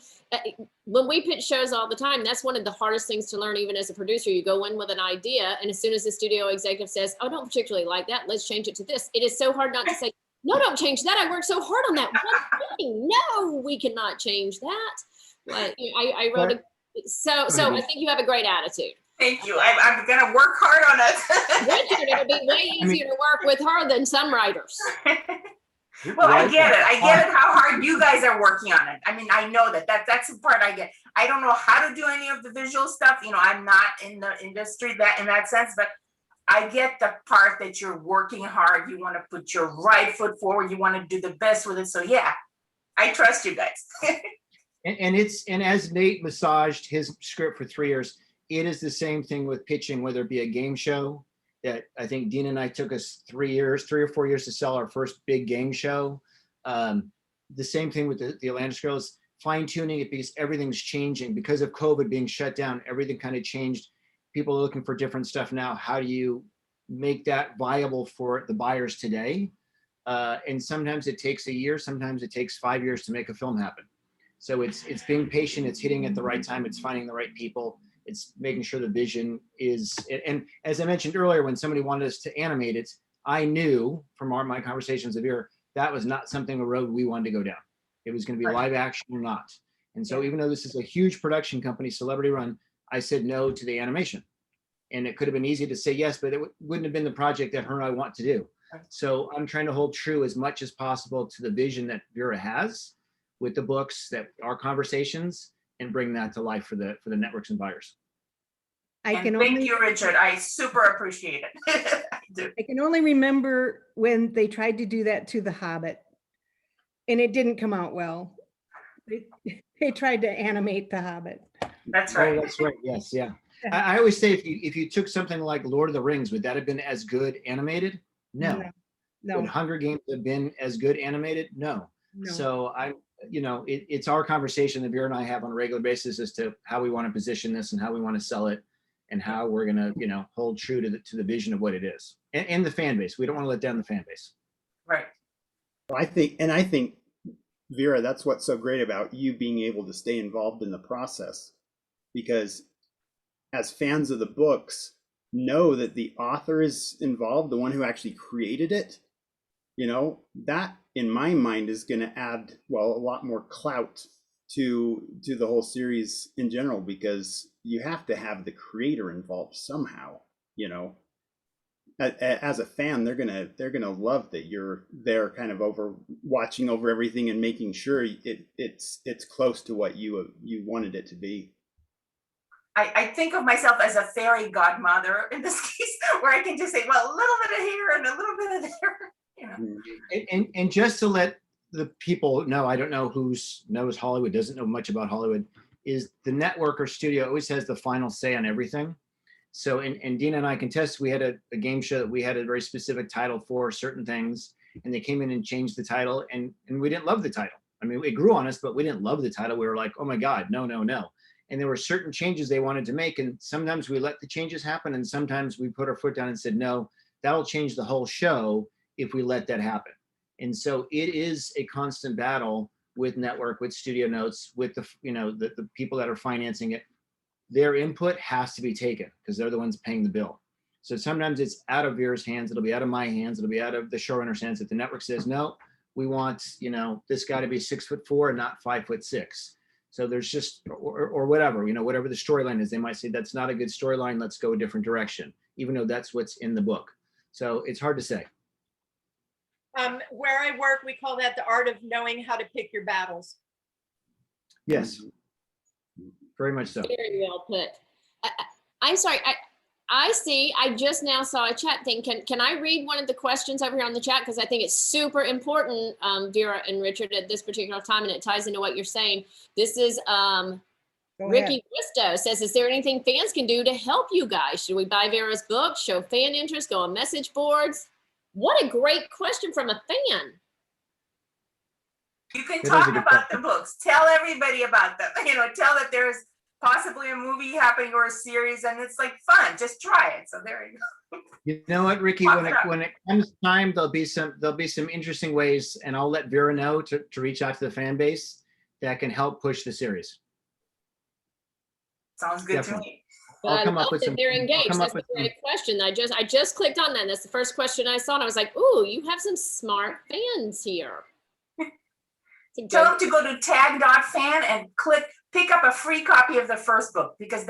Speaker 7: When we pitch shows all the time, that's one of the hardest things to learn, even as a producer. You go in with an idea, and as soon as the studio executive says, oh, don't particularly like that, let's change it to this. It is so hard not to say, no, don't change that. I worked so hard on that one thing. No, we cannot change that. But I wrote it. So I think you have a great attitude.
Speaker 6: Thank you. I'm going to work hard on it.
Speaker 7: Richard, it'll be way easier to work with her than some writers.
Speaker 6: Well, I get it. I get it how hard you guys are working on it. I mean, I know that's the part I get. I don't know how to do any of the visual stuff. I'm not in the industry in that sense, but I get the part that you're working hard. You want to put your right foot forward. You want to do the best with it. So yeah, I trust you guys.
Speaker 4: and as Nate massaged his script for 3 years, it is the same thing with pitching, whether it be a game show that I think Deena and I took us 3 or 4 years to sell our first big game show. The same thing with the Atlantis Grail is fine tuning it because everything's changing because of COVID being shut down. Everything kind of changed. People are looking for different stuff now. How do you make that viable for the buyers today? And sometimes it takes a year, sometimes it takes 5 years to make a film happen. So it's being patient, it's hitting at the right time, it's finding the right people. It's making sure the vision is, and as I mentioned earlier, when somebody wanted us to animate it, I knew from my conversations with Vera, that was not something, a road we wanted to go down. It was going to be live action or not. And so even though this is a huge production company, celebrity run, I said no to the animation. And it could have been easy to say yes, but it wouldn't have been the project that her and I want to do. So I'm trying to hold true as much as possible to the vision that Vera has with the books, that our conversations, and bring that to life for the networks and buyers.
Speaker 6: Thank you, Richard. I super appreciate it.
Speaker 5: I can only remember when they tried to do that to The Hobbit, and it didn't come out well. They tried to animate The Hobbit.
Speaker 6: That's right.
Speaker 4: Oh, that's right. Yes, yeah. I always say if you took something like Lord of the Rings, would that have been as good animated? No. Would Hunger Games have been as good animated? No. So it's our conversation that Vera and I have on a regular basis as to how we want to position this and how we want to sell it and how we're going to, hold true to the vision of what it is and the fan base. We don't want to let down the fan base.
Speaker 6: Right.
Speaker 2: I think, Vera, that's what's so great about you being able to stay involved in the process, because as fans of the books, know that the author is involved, the one who actually created it. That in my mind is going to add, a lot more clout to the whole series in general, because you have to have the creator involved somehow. As a fan, they're gonna love that you're there, kind of watching over everything and making sure it's close to what you wanted it to be.
Speaker 6: I think of myself as a fairy godmother in this case, where I can just say, well, a little bit of here and a little bit of there.
Speaker 4: And just to let the people know, I don't know who knows Hollywood, doesn't know much about Hollywood, is the network or studio always has the final say on everything. So, and Deena and I can test, we had a game show that we had a very specific title for certain things, and they came in and changed the title, and we didn't love the title. I mean, it grew on us, but we didn't love the title. We were like, oh my God, no. And there were certain changes they wanted to make, and sometimes we let the changes happen, and sometimes we put our foot down and said, no, that'll change the whole show if we let that happen. And so it is a constant battle with network, with studio notes, with the people that are financing it. Their input has to be taken because they're the ones paying the bill. So sometimes it's out of Vera's hands, it'll be out of my hands, it'll be out of the showrunner's hands. If the network says, no, we want, this guy to be 6'4" and not 5'6". So there's just, or whatever, whatever the storyline is, they might say, that's not a good storyline, let's go a different direction, even though that's what's in the book. So it's hard to say.
Speaker 1: Where I work, we call that the art of knowing how to pick your battles.
Speaker 4: Yes, very much so.
Speaker 7: Very well put. I'm sorry, I just now saw a chat thing. Can I read one of the questions over here on the chat? Because I think it's super important, Vera and Richard, at this particular time, and it ties into what you're saying. This is Ricky Bristow says, is there anything fans can do to help you guys? Should we buy Vera's book, show fan interest, go on message boards? What a great question from a fan.
Speaker 6: You can talk about the books. Tell everybody about them. Tell that there's possibly a movie happening or a series, and it's like fun. Just try it. So there you go.
Speaker 4: You know what, Ricky, when it comes time, there'll be some interesting ways, and I'll let Vera know to reach out to the fan base that can help push the series.
Speaker 6: Sounds good
Speaker 4: Definitely.
Speaker 6: to me.
Speaker 7: But
Speaker 4: I'll
Speaker 7: I
Speaker 4: come up
Speaker 7: love
Speaker 4: with
Speaker 7: that
Speaker 4: some-
Speaker 7: they're
Speaker 4: I'll
Speaker 7: engaged.
Speaker 4: come up
Speaker 7: That's a
Speaker 4: with
Speaker 7: great question. I just clicked on that. And that's the first question I saw, and I was like, "Ooh, you have some smart fans here."
Speaker 6: Tell them to go to tag.fan and pick up a free copy of the first book, because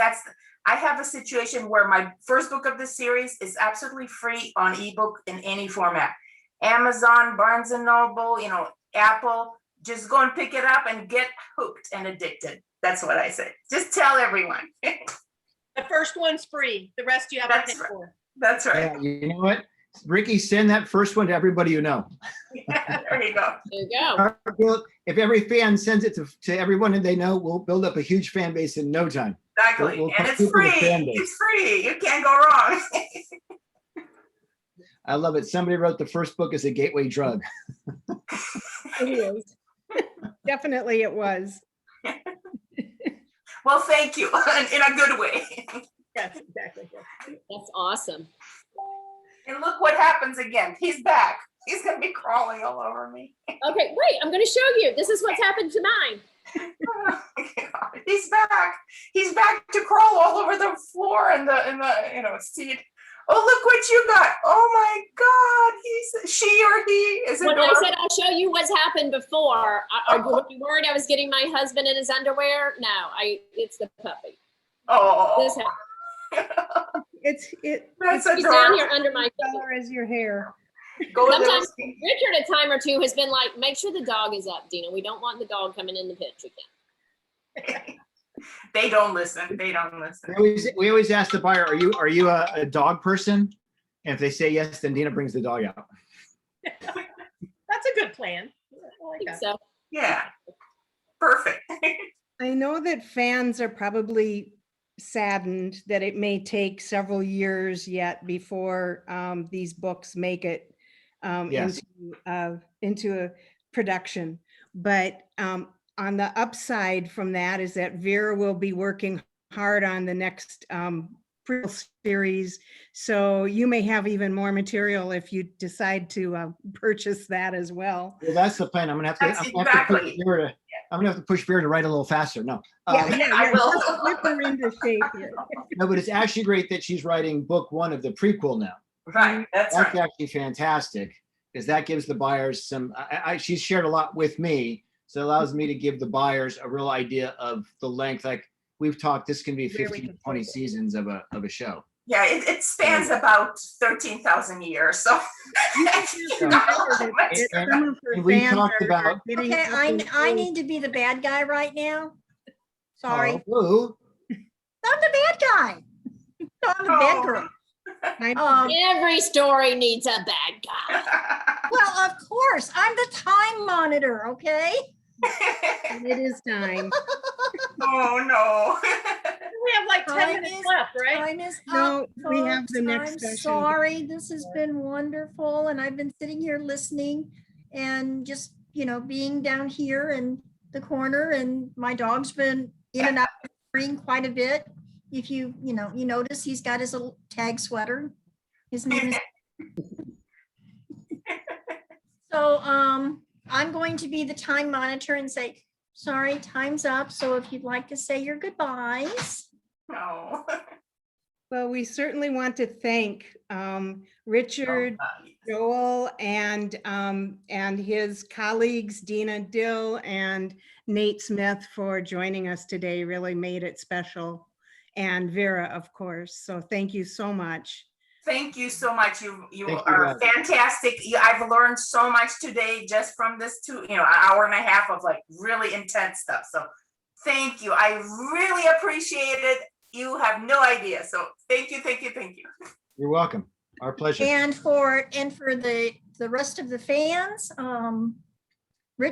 Speaker 6: I have a situation where my first book of the series is absolutely free on ebook in any format. Amazon, Barnes and Noble, Apple, just go and pick it up and get hooked and addicted. That's what I say. Just tell everyone.
Speaker 1: The first one's free. The rest you have to
Speaker 6: That's
Speaker 1: pay
Speaker 6: right.
Speaker 1: for.
Speaker 6: That's right.
Speaker 4: Yeah, you know what? Ricky, send that first one to everybody you know.
Speaker 6: There you go.
Speaker 7: There you go.
Speaker 4: If every fan sends it to everyone that they know, we'll build up a huge fan base in no time.
Speaker 6: Exactly.
Speaker 4: We'll
Speaker 6: And it's
Speaker 4: people to
Speaker 6: free.
Speaker 4: fan base.
Speaker 6: It's free. You can't go wrong.
Speaker 4: I love it. Somebody wrote the first book as a gateway drug.
Speaker 3: It is.
Speaker 5: Definitely it was.
Speaker 6: Well, thank you in a good way.
Speaker 1: Yes, exactly.
Speaker 7: That's awesome.
Speaker 6: And look what happens again. He's back. He's going to be crawling all over me.
Speaker 7: Okay, wait, I'm going to show you. This is what's happened to mine.
Speaker 6: Oh my God. He's back. He's back to crawl all over the floor and the seat. Oh, look what you got. Oh my God. She or he is
Speaker 7: When I
Speaker 6: adorable.
Speaker 7: said I'll show you what's happened before, are you worried I was getting my husband in his underwear? No, it's the puppy. This
Speaker 6: Oh,
Speaker 7: happened.
Speaker 5: It's
Speaker 6: that's
Speaker 7: He's down
Speaker 6: adorable.
Speaker 7: here under my feet.
Speaker 5: color as your hair.
Speaker 6: Go little
Speaker 7: Sometimes
Speaker 6: Steve.
Speaker 7: Richard, a time or two, has been like, make sure the dog is up, Deena. We don't want the dog coming in the picture again.
Speaker 6: They don't listen. They don't listen.
Speaker 4: We always ask the buyer, are you a dog person? And if they say yes, then Deena brings the dog out.
Speaker 1: That's a good plan. I
Speaker 7: I
Speaker 1: like
Speaker 7: think
Speaker 1: that.
Speaker 7: so.
Speaker 6: Yeah. Perfect.
Speaker 5: I know that fans are probably saddened that it may take several years yet before these books make it
Speaker 4: Yes.
Speaker 5: into a production. But on the upside from that is that Vera will be working hard on the next prequel series. So you may have even more material if you decide to purchase that as well.
Speaker 4: Well, that's the plan. I'm gonna have to.
Speaker 6: That's
Speaker 4: I'm gonna have to push
Speaker 6: exactly.
Speaker 4: Vera. I'm gonna have to push Vera to write a little faster. No,
Speaker 6: I will.
Speaker 5: just whip her into shape here.
Speaker 4: no, but it's actually great that she's writing book one of the prequel now.
Speaker 6: Right. That's
Speaker 4: That's
Speaker 6: right.
Speaker 4: actually fantastic because that gives the buyers some. She's shared a lot with me, so it allows me to give the buyers a real idea of the length. Like we've talked, this can be
Speaker 1: Where we
Speaker 4: 15 to
Speaker 1: can
Speaker 4: 20
Speaker 1: take it.
Speaker 4: seasons of a show.
Speaker 6: Yeah, it spans about 13,000 years. So
Speaker 5: It's some of her
Speaker 4: And we
Speaker 5: fans
Speaker 4: talked
Speaker 5: are
Speaker 4: about-
Speaker 5: getting
Speaker 3: Okay,
Speaker 5: up
Speaker 3: I
Speaker 5: in
Speaker 3: need to be the bad guy right now. Sorry,
Speaker 4: Oh,
Speaker 3: I'm the bad guy. No, I'm the bad girl.
Speaker 5: age.
Speaker 7: Every story needs a bad guy.
Speaker 3: Well, of course, I'm the time monitor, okay?
Speaker 5: It is time.
Speaker 6: Oh no.
Speaker 1: We have like 10
Speaker 3: Time
Speaker 1: minutes
Speaker 3: is-
Speaker 1: left, right?
Speaker 3: Time is
Speaker 5: No,
Speaker 3: up,
Speaker 5: we have
Speaker 3: folks.
Speaker 5: the next
Speaker 3: I'm
Speaker 5: session.
Speaker 3: sorry, this has been wonderful, and I've been sitting here listening and just, being down here in the corner, and my dog's been in and out of the screen quite a bit. If you notice, he's got his little tag sweater. His name is. So, I'm going to be the time monitor and say, sorry, time's up. So if you'd like to say your goodbyes.
Speaker 6: No.
Speaker 5: Well, we certainly want to thank Richard, Joel, and his colleagues, Deena, Dill, and Nate Smith for joining us today. Really made it special. And Vera, of course. So thank you so much.
Speaker 6: Thank you so much. You
Speaker 4: Thank you,
Speaker 6: are
Speaker 4: guys.
Speaker 6: fantastic. I've learned so much today just from this an hour and a half of like really intense stuff. So thank you. I really appreciate it. You have no idea. So thank you, thank you, thank you.
Speaker 4: you're welcome. Our pleasure.
Speaker 3: And for the rest of the fans,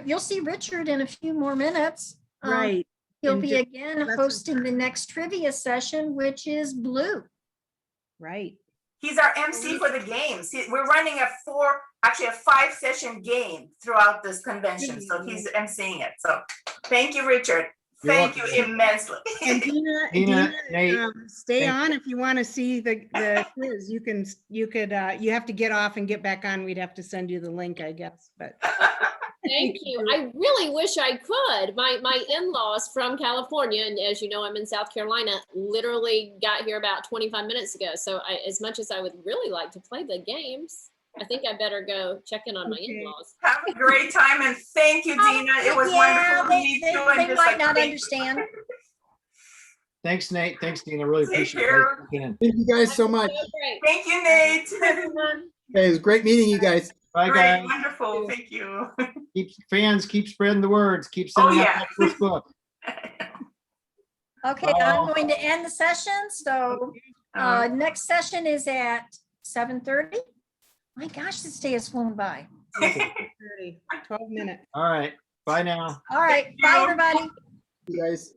Speaker 3: you'll see Richard in a few more minutes.
Speaker 5: Right.
Speaker 3: He'll
Speaker 5: in
Speaker 3: be
Speaker 5: just
Speaker 3: again
Speaker 5: less than-
Speaker 3: hosting the next trivia session, which is Blue.
Speaker 5: Right.
Speaker 6: He's our MC for the games. We're running a 5-session game throughout this convention. So he's MCing it. So thank you, Richard.
Speaker 4: You're
Speaker 6: Thank you
Speaker 4: welcome.
Speaker 6: immensely.
Speaker 5: And Deena,
Speaker 4: Deena, Nate,
Speaker 5: stay
Speaker 4: thank
Speaker 5: on if you want to see the quiz. You have to get off and get back on. We'd have to send you the link, I guess, but.
Speaker 7: Thank you. I really wish I could. My in-laws from California, and as you know, I'm in South Carolina, literally got here about 25 minutes ago. So as much as I would really like to play the games, I think I better go check in on my
Speaker 5: Okay.
Speaker 7: in-laws.
Speaker 6: Have a great time and thank you, Deena. It was wonderful to meet you. and
Speaker 3: They
Speaker 6: just
Speaker 3: might
Speaker 6: like,
Speaker 3: not
Speaker 6: thank-
Speaker 3: understand.
Speaker 4: thanks, Nate. Thanks, Deena. Really
Speaker 6: Take
Speaker 4: appreciate
Speaker 6: care.
Speaker 4: it.
Speaker 2: Thank you guys so much.
Speaker 7: Oh, great.
Speaker 6: Thank you, Nate.
Speaker 1: Everyone.
Speaker 2: Hey, it was great meeting you guys.
Speaker 4: Bye,
Speaker 6: Great,
Speaker 4: guys.
Speaker 6: wonderful. Thank you.
Speaker 4: Keep spreading the words. Keep
Speaker 6: Oh,
Speaker 4: sending out
Speaker 6: yeah.
Speaker 4: that first book.
Speaker 3: Okay, I'm going to end the session. So next session is at 7:30. My gosh, this day has flown by.
Speaker 5: 30, 12 minutes.
Speaker 4: All right. Bye now.
Speaker 3: All right,
Speaker 6: Thank
Speaker 3: bye,
Speaker 6: you.
Speaker 3: everybody.
Speaker 2: You guys.